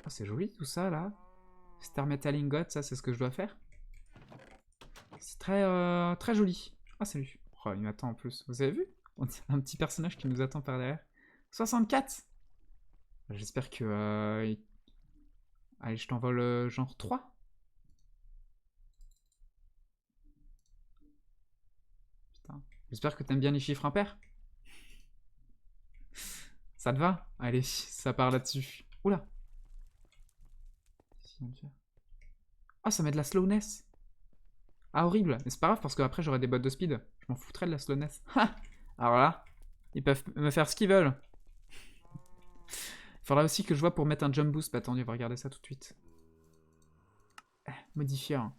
Oh, c'est joli tout ça là. Star Metal Ingot, ça c'est ce que je dois faire. C'est très, très joli. Ah, salut. Oh, il m'attend en plus. Vous avez vu? On dirait un petit personnage qui nous attend par derrière. 64. J'espère que... Allez, je t'envole genre 3. Putain. J'espère que t'aimes bien les chiffres impairs. Ça te va? Allez, ça part là-dessus. Oula. Ah, ça met de la slowness. Ah, horrible. Mais c'est pas grave parce qu'après j'aurai des bottes de speed. Je m'en foutrais de la slowness. Alors là, ils peuvent me faire ce qu'ils veulent. Faudra aussi que je vois pour mettre un jump boost. Bah, attendez, on va regarder ça tout de suite. Modifieur.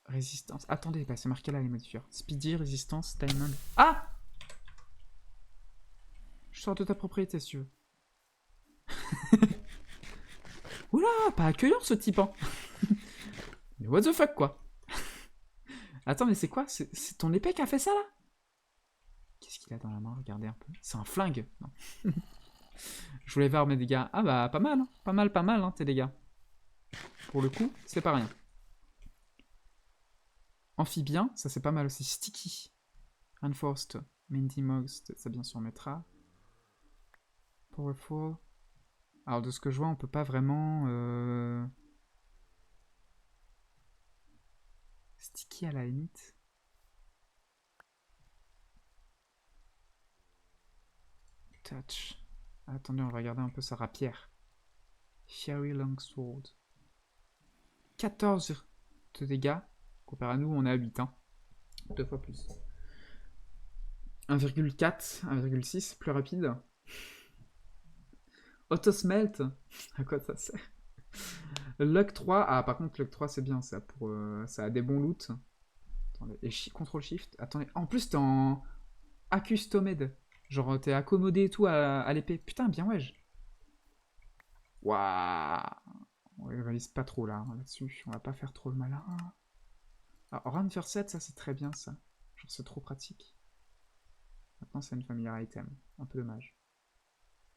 Résistance. Attendez, bah, c'est marqué là les modifieurs. Speedy, résistance, timing. Ah! Je sors de ta propriété si tu veux. Oula, pas accueillant ce type, hein. Mais what the fuck, quoi. Attends, mais c'est quoi? C'est ton épée qui a fait ça, là? Qu'est-ce qu'il a dans la main? Regardez un peu. C'est un flingue. Non. Je voulais voir mes dégâts. Ah bah, pas mal. Hein. Pas mal, hein, tes dégâts. Pour le coup, c'est pas rien. Amphibien, ça c'est pas mal aussi. Sticky. Reinforced, Mindy Mogs, ça bien sûr mettra. Powerful. Alors de ce que je vois, on peut pas vraiment... Sticky à la limite. Touch. Attendez, on va regarder un peu sa rapière. Fiery Longsword. 14 de dégâts. Comparé à nous, on est à 8. Hein. 2 fois plus. 1,4, 1,6, plus rapide. Auto-smelt. À quoi ça sert? Luck 3. Ah, par contre, Luck 3, c'est bien ça. Ça a des bons loots. Attendez. Et Control Shift. Attendez. En plus, t'es en accustomed. Genre, t'es accommodé et tout à l'épée. Putain, bien wesh. Waouh. On rivalise pas trop là, là-dessus. On va pas faire trop le malin. Alors, Run for 7, ça c'est très bien ça. Genre, c'est trop pratique. Maintenant, c'est une familiar item. Un peu dommage.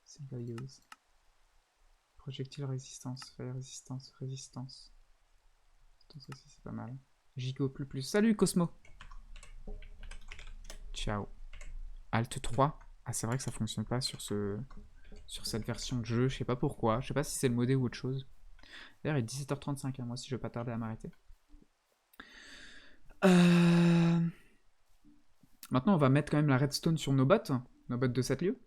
Single use. Projectile résistance, fire résistance, résistance. Ça aussi, c'est pas mal. Gigo plus. Salut Cosmo! Ciao. Alt 3. Ah, c'est vrai que ça fonctionne pas sur cette version de jeu. Je sais pas pourquoi. Je sais pas si c'est le modé ou autre chose. D'ailleurs, il est 17h35. Hein. Moi aussi, je vais pas tarder à m'arrêter. Maintenant, on va mettre quand même la redstone sur nos bots de 7 lieux.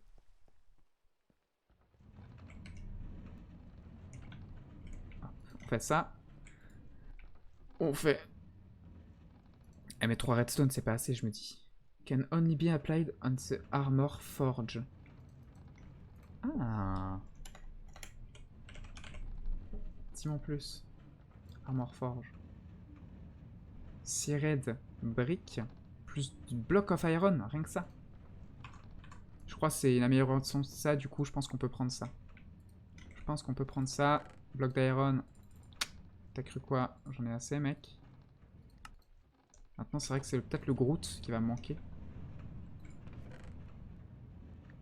On fait ça. On fait... Eh mais 3 redstone, c'est pas assez, je me dis. Can only be applied on the armor forge. Ah. Simon plus. Armor forge. Seared brick. Plus du block of iron, rien que ça. Je crois que c'est une amélioration de ça, du coup je pense qu'on peut prendre ça. Je pense qu'on peut prendre ça. Bloc d'iron. T'as cru quoi? J'en ai assez, mec. Maintenant, c'est vrai que c'est peut-être le Groot qui va me manquer.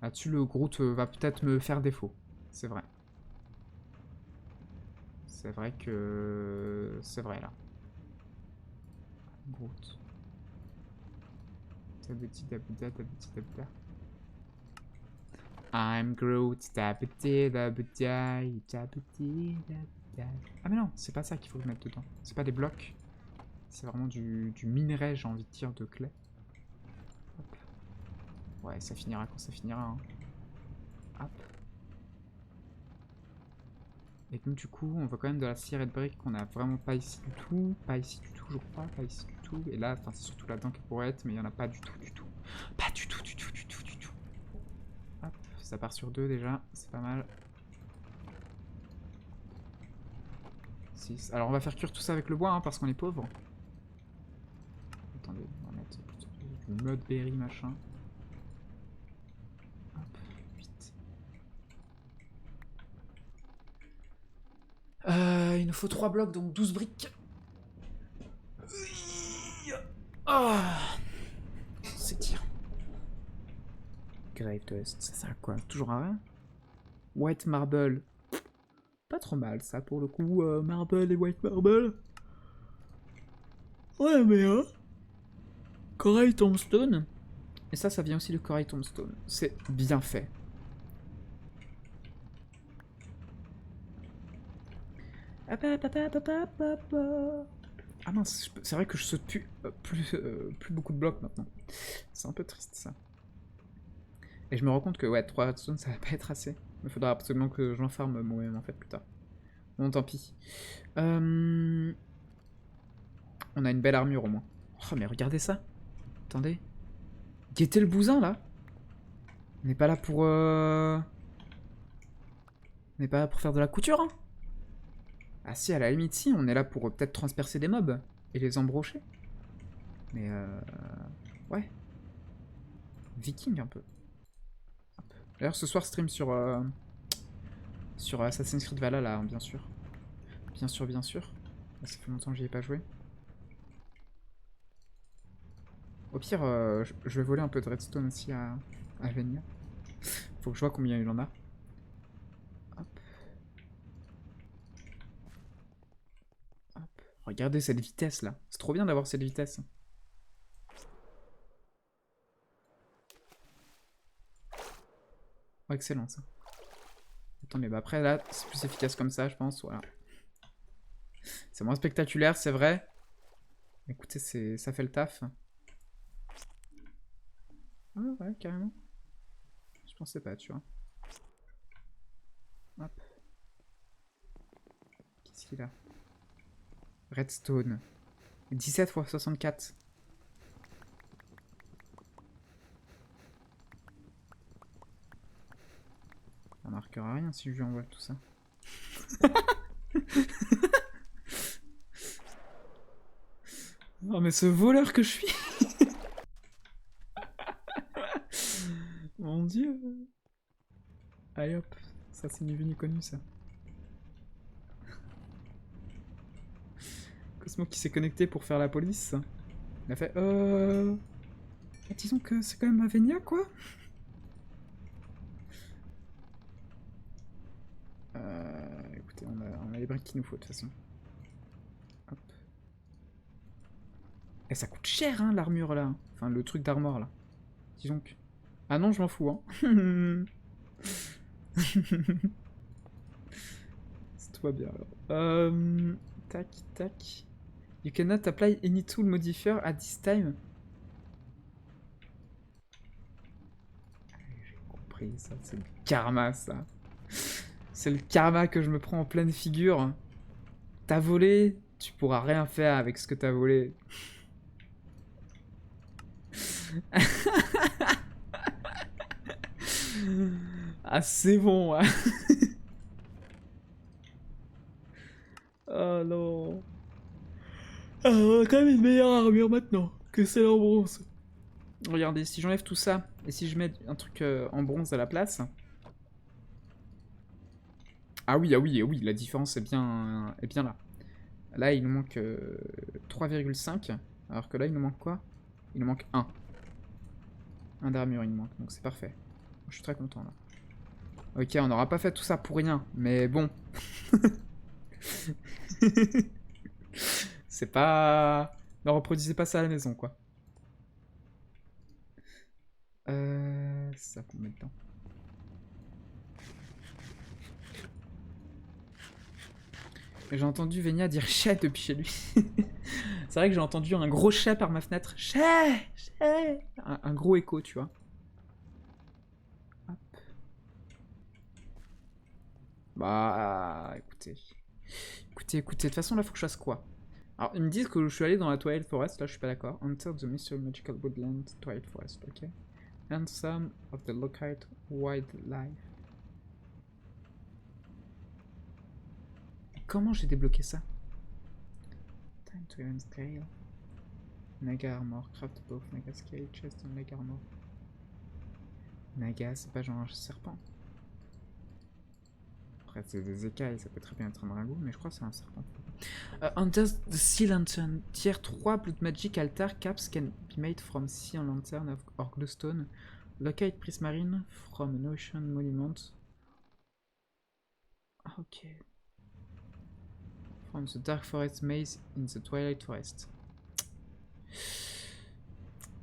Là-dessus, le Groot va peut-être me faire défaut. C'est vrai. C'est vrai que... C'est vrai, là. Groot. Tabuti, tabuta, tabuti, tabuta. I'm Groot, tabuti, tabuti, tabuti, tabuti. Ah mais non, c'est pas ça qu'il faut mettre dedans. C'est pas des blocs. C'est vraiment du minerai, j'ai envie de dire, de clé. Hop. Ouais, ça finira quand ça finira. Hein. Hop. Et donc du coup, on voit quand même de la Seared brick qu'on a vraiment pas ici du tout. Pas ici du tout, je crois. Pas ici du tout. Et là, c'est surtout là-dedans qu'elle pourrait être, mais il n'y en a pas du tout, du tout. Pas du tout, du tout, du tout, du tout. Hop, ça part sur 2 déjà. C'est pas mal. 6. Alors on va faire cuire tout ça avec le bois, hein, parce qu'on est pauvre. Attendez, on va mettre du mud berry machin. Hop, 8. Il nous faut 3 blocs, donc 12 briques. Ah, c'est tir. Grave Dust, ça sert à quoi? Toujours à rien. White Marble. Pas trop mal ça pour le coup, Marble et White Marble. Ouais mais Corail Tombstone. Et ça vient aussi de Corail Tombstone. C'est bien fait. Ah mince, c'est vrai que je saute plus beaucoup de blocs maintenant. C'est un peu triste ça. Et je me rends compte que ouais, 3 redstone ça va pas être assez. Il faudra absolument que j'en farme moi-même en fait plus tard. Bon tant pis. On a une belle armure au moins. Oh mais regardez ça. Attendez. Guettez le bousin là. On n'est pas là pour... On n'est pas là pour faire de la couture hein. Ah si, à la limite si, on est là pour peut-être transpercer des mobs et les embrocher. Mais ouais. Viking un peu. D'ailleurs ce soir stream sur Assassin's Creed Valhalla, hein, bien sûr. Bien sûr, bien sûr. Ça fait longtemps que j'y ai pas joué. Au pire, je vais voler un peu de redstone aussi à Venia. Faut que je vois combien il en a. Hop. Hop. Regardez cette vitesse là. C'est trop bien d'avoir cette vitesse. Oh, excellent ça. Attendez, bah après là, c'est plus efficace comme ça, je pense. Voilà. C'est moins spectaculaire, c'est vrai. Écoutez, ça fait le taf. Ah ouais, carrément. Je pensais pas, tu vois. Hop. Qu'est-ce qu'il a? Redstone. 17 x 64. Ça marquera rien si je lui envoie tout ça. Oh mais ce voleur que je suis. Mon dieu. Allez hop. Ça c'est ni vu ni connu ça. Cosmo qui s'est connecté pour faire la police. Il a fait ah, disons que c'est quand même Avenia quoi. Écoutez, on a les briques qu'il nous faut de toute façon. Hop. Et ça coûte cher hein l'armure là. Enfin le truc d'armure là. Disons que... Ah non je m'en fous hein. C'est tout va bien alors. Tac tac. You cannot apply any tool modifier at this time. J'ai compris ça, c'est le karma ça. C'est le karma que je me prends en pleine figure. T'as volé, tu pourras rien faire avec ce que t'as volé. Ah c'est bon. Hein. Oh non. Ah, on a quand même une meilleure armure maintenant que celle en bronze. Regardez, si j'enlève tout ça et si je mets un truc en bronze à la place. Ah oui, oui, la différence est bien là. Là, il nous manque 3,5. Alors que là, il nous manque quoi? Il nous manque 1. Un d'armure, il nous manque. Donc c'est parfait. Je suis très content là. Ok, on n'aura pas fait tout ça pour rien. Mais bon. C'est pas... Ne reproduisez pas ça à la maison, quoi. Ça combien de temps? J'ai entendu Venia dire chat depuis chez lui. C'est vrai que j'ai entendu un gros chat par ma fenêtre. Chat, chat. Un gros écho, tu vois. Hop. Bah, écoutez. Écoutez, de toute façon, là, faut que je fasse quoi? Alors, ils me disent que je suis allé dans la Twilight Forest, là, je suis pas d'accord. Enter the Mystery Magical Woodland Twilight Forest, ok. And some of the locate wildlife. Comment j'ai débloqué ça? Time to end scale. Naga armor, craft both, naga scale, chest and naga armor. Naga, c'est pas genre un serpent. Après, c'est des écailles, ça peut très bien être un dragon, mais je crois que c'est un serpent. Under the Sea Lantern, tier 3 Blood Magic altar caps can be made from sea lantern or glowstone. Locate prismarine from an ocean monument. Ok. From the Dark Forest Maze in the Twilight Forest.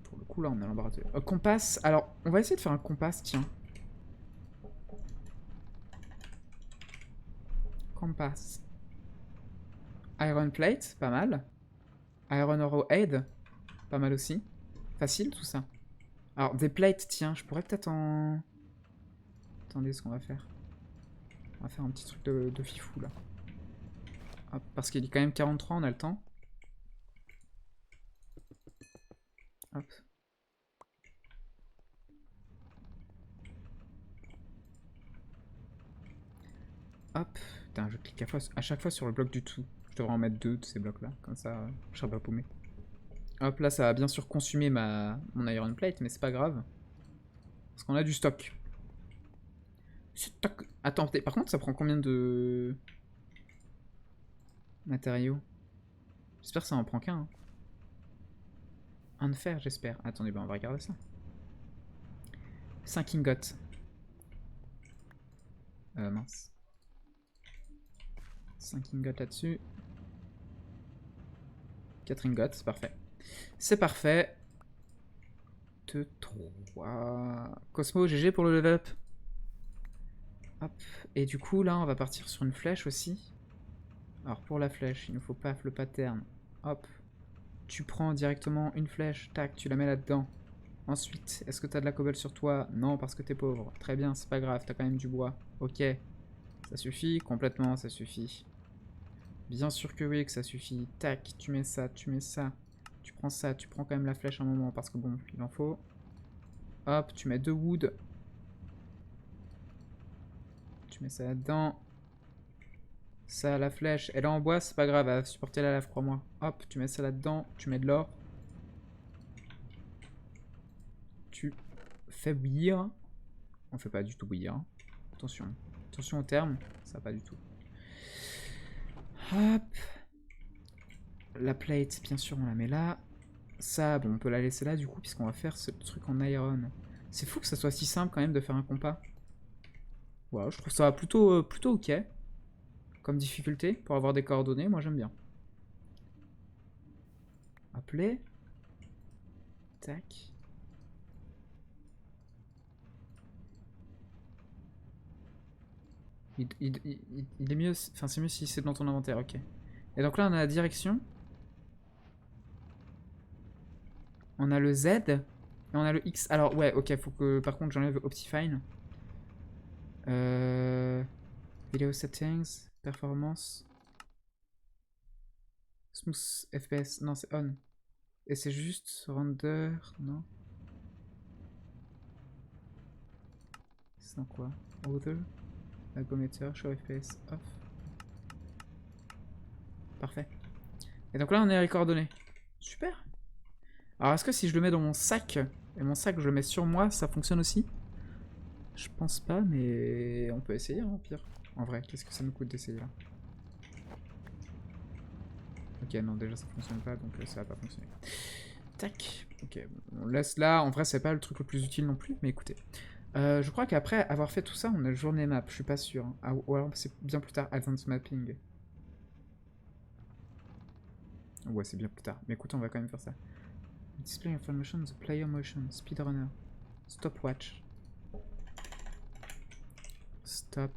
Pour le coup, là, on a l'embarras. Compass. Alors, on va essayer de faire un compass, tiens. Compass. Iron Plate, pas mal. Iron Arrowhead, pas mal aussi. Facile, tout ça. Alors, des plates, tiens, je pourrais peut-être en... Attendez, ce qu'on va faire. On va faire un petit truc de fifou, là. Hop, parce qu'il est quand même 43, on a le temps. Hop. Hop. Putain, je clique à chaque fois sur le bloc du tout. Je devrais en mettre 2 de ces blocs-là. Comme ça, je serai pas paumé. Hop, là, ça va bien sûr consumer mon Iron Plate, mais c'est pas grave. Parce qu'on a du stock. Stock. Attends, par contre, ça prend combien de... matériaux? J'espère que ça en prend qu'un. Hein. Un de fer, j'espère. Attendez, on va regarder ça. 5 ingots. Mince. 5 ingots là-dessus. 4 ingots, c'est parfait. C'est parfait. 2, 3... Cosmo, GG pour le level up. Hop. Et du coup, là, on va partir sur une flèche aussi. Alors, pour la flèche, il nous faut paf le pattern. Hop. Tu prends directement une flèche. Tac, tu la mets là-dedans. Ensuite, est-ce que t'as de la cobble sur toi? Non, parce que t'es pauvre. Très bien, c'est pas grave, t'as quand même du bois. Ok. Ça suffit? Complètement, ça suffit. Bien sûr que oui, que ça suffit. Tac, tu mets ça, tu mets ça. Tu prends ça, tu prends quand même la flèche un moment, parce que bon, il en faut. Hop, tu mets 2 wood. Tu mets ça là-dedans. Ça, la flèche, elle est en bois, c'est pas grave, elle va supporter la lave, crois-moi. Hop, tu mets ça là-dedans, tu mets de l'or. Tu fais bouillir. On fait pas du tout bouillir. Attention. Attention au terme, ça va pas du tout. Hop. La plate, bien sûr, on la met là. Ça, bon, on peut la laisser là, du coup, puisqu'on va faire ce truc en iron. C'est fou que ça soit si simple, quand même, de faire un compas. Voilà, je trouve ça plutôt ok. Comme difficulté, pour avoir des coordonnées, moi j'aime bien. Appeler. Tac. Il est mieux, enfin c'est mieux si c'est dans ton inventaire, ok. Et donc là on a la direction. On a le Z. Et on a le X. Alors ouais, ok, faut que par contre j'enlève Optifine. Video settings, performance. Smooth FPS, non c'est on. Et c'est juste render, non. C'est dans quoi? Other. Ergometer, show FPS off. Parfait. Et donc là on est à les coordonnées. Super. Alors est-ce que si je le mets dans mon sac, et mon sac je le mets sur moi, ça fonctionne aussi? Je pense pas, mais on peut essayer, hein, pire. En vrai, qu'est-ce que ça nous coûte d'essayer là? Ok, non, déjà ça fonctionne pas, donc ça va pas fonctionner. Tac. Ok, on laisse là. En vrai, c'est pas le truc le plus utile non plus, mais écoutez. Je crois qu'après avoir fait tout ça, on a le journée map, je suis pas sûr. Hein. Ah, ou alors c'est bien plus tard, advanced mapping. Ouais, c'est bien plus tard. Mais écoute, on va quand même faire ça. Display information, the player motion, speedrunner, stopwatch. Stop.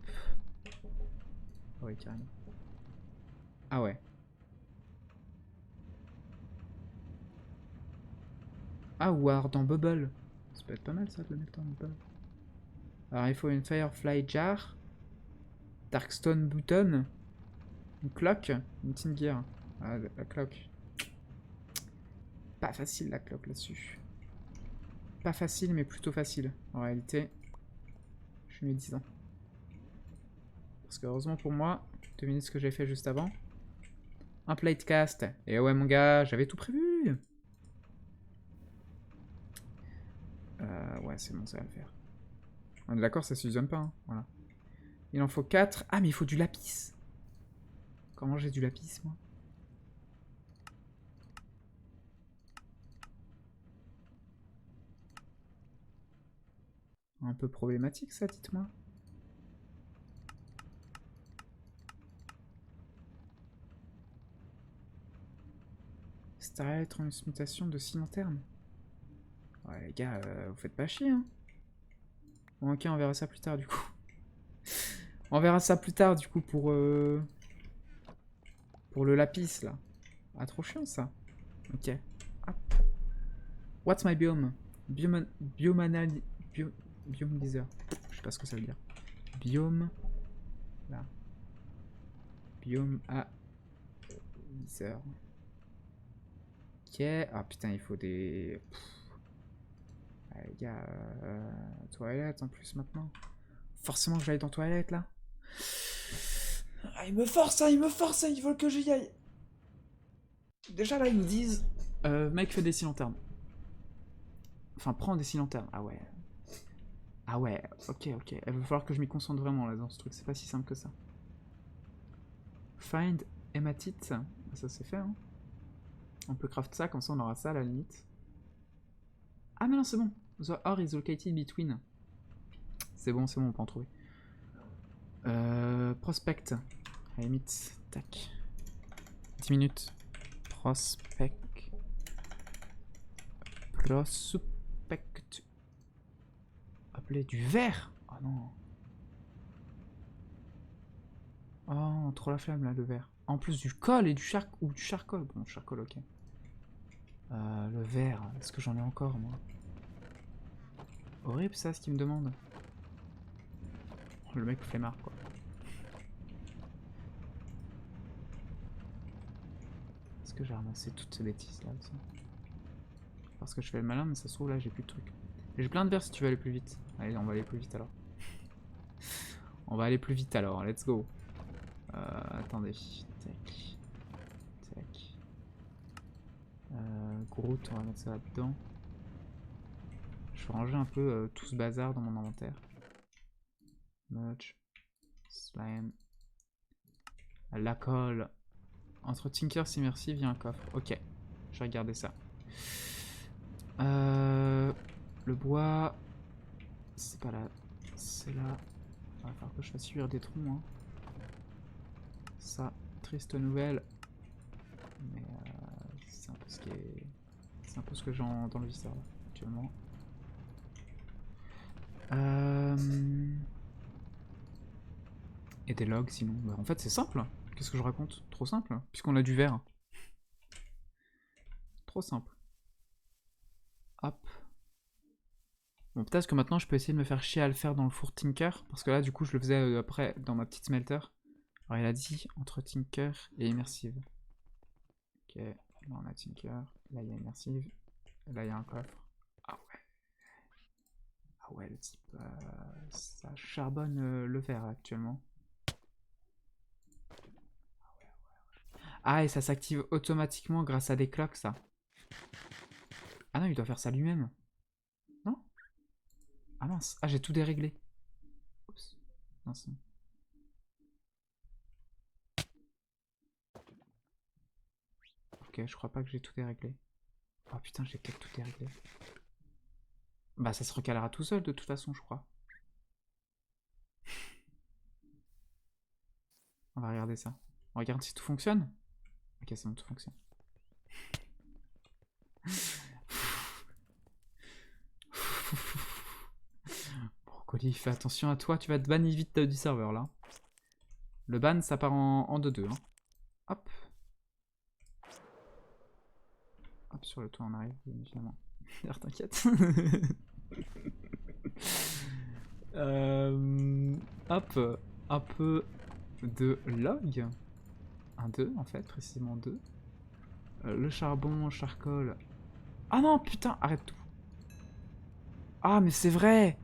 Ah ouais, carrément. Ah ouais. Ah, War dans Bubble. Ça peut être pas mal ça de le mettre dans Bubble. Alors il faut une Firefly Jar, Darkstone Button, une clock, une Tin Gear. Ah, la clock. Pas facile la clock là-dessus. Pas facile, mais plutôt facile. En réalité, je suis médisant. Parce que heureusement pour moi, devinez ce que j'ai fait juste avant. Un platecast. Et ouais mon gars, j'avais tout prévu. Ouais, c'est bon, ça va le faire. On est d'accord, ça fusionne pas. Hein. Voilà. Il en faut 4. Ah, mais il faut du lapis. Comment j'ai du lapis, moi? Un peu problématique, ça, dites-moi. Starlight transmutation de 6 lanternes. Ouais, les gars, vous faites pas chier, hein. Bon, ok, on verra ça plus tard, du coup. On verra ça plus tard, du coup, pour le lapis, là. Ah, trop chiant, ça. Ok. Hop. What's my biome? Biome... Biomanal... Bio... Biome Deezer. Je sais pas ce que ça veut dire. Biome... Là. Biome à... Deezer. Ok. Ah, putain, il faut des... Ah, les gars... Toilette, en plus, maintenant. Forcément que j'aille dans toilette, là. Ah, ils me forcent, hein, ils veulent que j'y aille. Déjà, là, ils me disent... mec, fais des six lanternes. Enfin, prends des six lanternes. Ah ouais. Ah ouais, ok. Il va falloir que je m'y concentre vraiment, là, dans ce truc. C'est pas si simple que ça. Find hématite. Ça, c'est fait, hein. On peut craft ça, comme ça, on aura ça, à la limite. Ah, mais non, c'est bon. The ore is located between. C'est bon, on peut en trouver. Prospect. À la limite, tac. 10 minutes. Prospect. Appeler du verre. Oh non. non, trop la flemme là, le verre. En plus du colle et du ou du charcoal. Bon, charcoal, ok. Le verre, est-ce que j'en ai encore, moi? Horrible ça, ce qu'il me demande. Le mec flemmard, quoi. Est-ce que j'ai ramassé toutes ces bêtises là aussi? Parce que je fais le malin, mais ça se trouve là, j'ai plus de trucs. J'ai plein de verres si tu veux aller plus vite. Allez, on va aller plus vite alors. On va aller plus vite alors, let's go. Attendez. Tac. Tac. Groot, on va mettre ça là-dedans. Je vais ranger un peu tout ce bazar dans mon inventaire. Merch. Slime. La colle. Entre Tinker, Immersive, il y a un coffre. Ok. Je vais regarder ça. Le bois. C'est pas là. C'est là. Il va falloir que je fasse suivre des troncs. Hein. Ça, triste nouvelle. Mais c'est un peu ce qui est. C'est un peu ce que j'ai dans le viseur là, actuellement. Et des logs sinon. Bah, en fait c'est simple. Qu'est-ce que je raconte? Trop simple. Puisqu'on a du verre. Trop simple. Hop. Bon, peut-être que maintenant je peux essayer de me faire chier à le faire dans le four Tinker. Parce que là du coup je le faisais après dans ma petite smelter. Alors il a dit entre Tinker et Immersive. Ok, là on a Tinker. Là il y a Immersive. Là il y a un coffre. Ah ouais. Ah ouais, le type, ça charbonne le verre actuellement. Ah, et ça s'active automatiquement grâce à des cloques, ça. Ah non, il doit faire ça lui-même. Non? Ah mince, ah j'ai tout déréglé. Oups. Mince. Ok, je crois pas que j'ai tout déréglé. Oh putain, j'ai peut-être tout déréglé. Bah ça se recalera tout seul de toute façon, je crois. On va regarder ça. On regarde si tout fonctionne. Ok, c'est bon, tout fonctionne. Brocoli, fais attention à toi, tu vas te bannir vite du serveur là. Le ban, ça part en 2-2. Hein. Hop. Hop, sur le toit, on arrive, bien évidemment. T'inquiète. Hop, un peu de log. Un 2 en fait, précisément 2. Le charbon, charcoal. Ah non, putain, arrête tout. Ah, mais c'est vrai.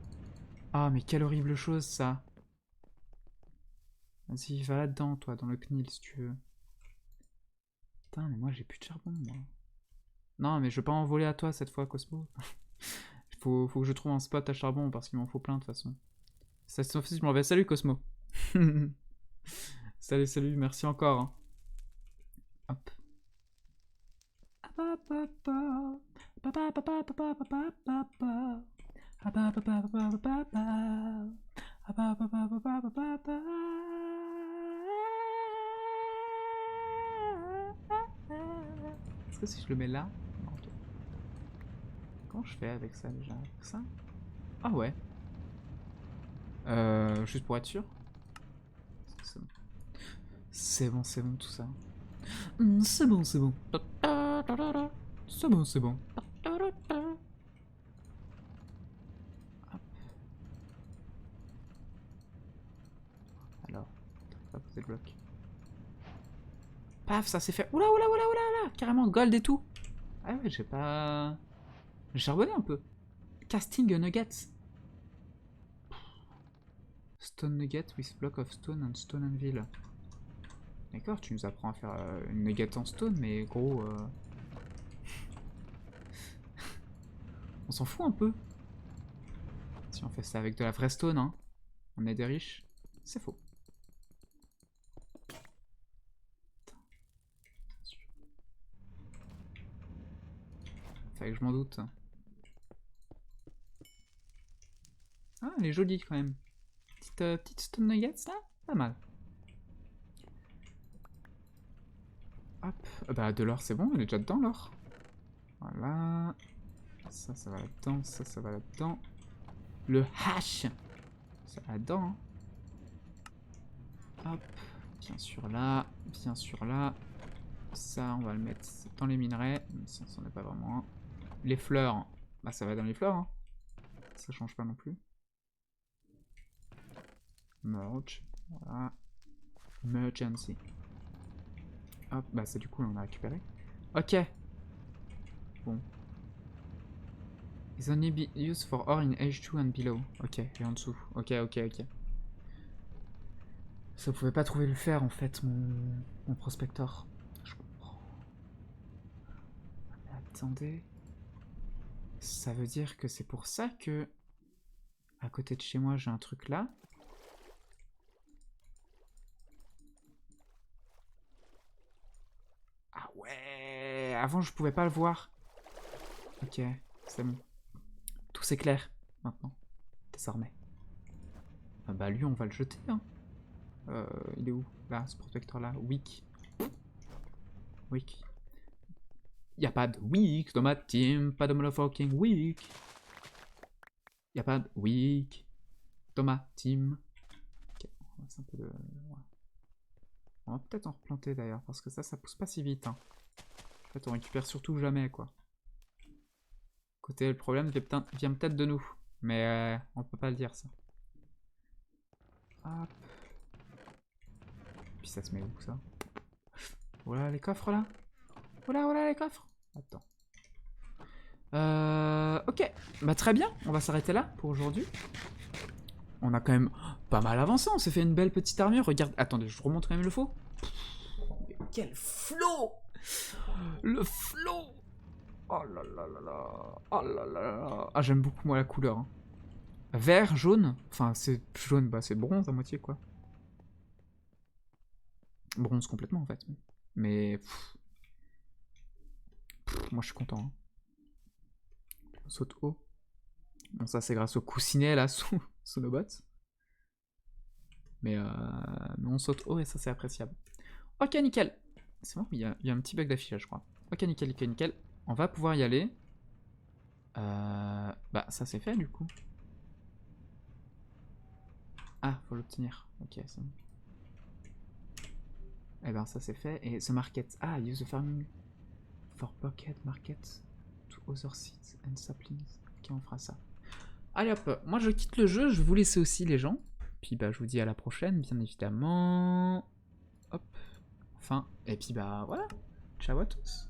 Ah, mais quelle horrible chose ça. Vas-y, va là-dedans, toi, dans le CNIL si tu veux. Putain, mais moi j'ai plus de charbon, moi. Non, mais je vais pas en voler à toi cette fois, Cosmo. faut que je trouve un spot à charbon parce qu'il m'en faut plein de toute façon. Ça, sauf si je m'en vais. Salut, Cosmo. Salut, salut, merci encore. Hein. Hop. Est-ce que si je le mets là? Non, ok. Comment je fais avec ça déjà? Avec ça? Ah ouais. Juste pour être sûr. C'est bon, c'est bon tout ça. C'est bon, c'est bon. C'est bon, c'est bon. Alors, on va poser le bloc. Paf, ça s'est fait. Oula, oula, oula, oula, oula. Carrément gold et tout. Ah ouais, j'ai pas. J'ai charbonné un peu. Casting nuggets. Stone nugget with block of stone and stone anvil. D'accord, tu nous apprends à faire une nugget en stone, mais gros. On s'en fout un peu. Si on fait ça avec de la vraie stone, hein. On est des riches. C'est faux. Fallait que je m'en doute. Ah, elle est jolie quand même. Petite stone nuggets là, pas mal. Hop, bah de l'or c'est bon, il est déjà dedans l'or. Voilà. Ça va là-dedans, ça va là-dedans. Le hash, ça va là-dedans. Hein. Hop. Bien sûr là, bien sûr là. Ça, on va le mettre dans les minerais. Ça, c'en est pas vraiment un. Les fleurs, bah ça va dans les fleurs. Hein. Ça change pas non plus. Merge, voilà. Emergency. Hop, bah c'est du coup on a récupéré. Ok. Bon. It's only be used for ore in H2 and below. Ok, et en dessous. Ok. Ça pouvait pas trouver le fer en fait, mon prospector. Je comprends. Mais attendez. Ça veut dire que c'est pour ça que... À côté de chez moi, j'ai un truc là. Ah ouais. Avant, je pouvais pas le voir. Ok, c'est bon. Tout s'éclaire maintenant. Désormais. Ah bah lui, on va le jeter. Hein. Il est où? Là, ce protecteur là. Weak. Weak. Y a pas de weak dans ma team. Pas de motherfucking weak. Y a pas de weak dans ma team. Ok, on va un peu de... Ouais. On va peut-être en replanter d'ailleurs, parce que ça pousse pas si vite. Hein. En fait, on récupère surtout jamais, quoi. Côté, le problème vient peut-être de nous. Mais on peut pas le dire, ça. Hop. Puis ça se met où, ça? Voilà les coffres, là. Voilà les coffres. Attends. Ok. Bah très bien, on va s'arrêter là pour aujourd'hui. On a quand même pas mal avancé, on s'est fait une belle petite armure. Regarde, attendez, je vous remontre quand même le faux. Mais quel flow! Le flow! Oh là là là là! Oh là là là! Ah, j'aime beaucoup moi la couleur. Hein. Vert, jaune. Enfin, c'est jaune, bah c'est bronze à moitié quoi. Bronze complètement en fait. Mais. Moi je suis content. Hein. On saute haut. Bon, ça c'est grâce au coussinet là sous nos bottes. Mais on saute haut et ça c'est appréciable. Ok, nickel. C'est bon, il y a un petit bug d'affichage, je crois. Ok, nickel. On va pouvoir y aller. Bah, ça c'est fait du coup. Ah, faut l'obtenir. Ok, c'est bon. Eh ben, ça c'est fait. Et the market. Ah, use the farming for pocket market to other seeds and saplings. Ok, on fera ça. Allez hop, moi je quitte le jeu. Je vais vous laisser aussi les gens. Puis bah, je vous dis à la prochaine, bien évidemment. Hop. Enfin, et puis bah voilà. Ciao à tous.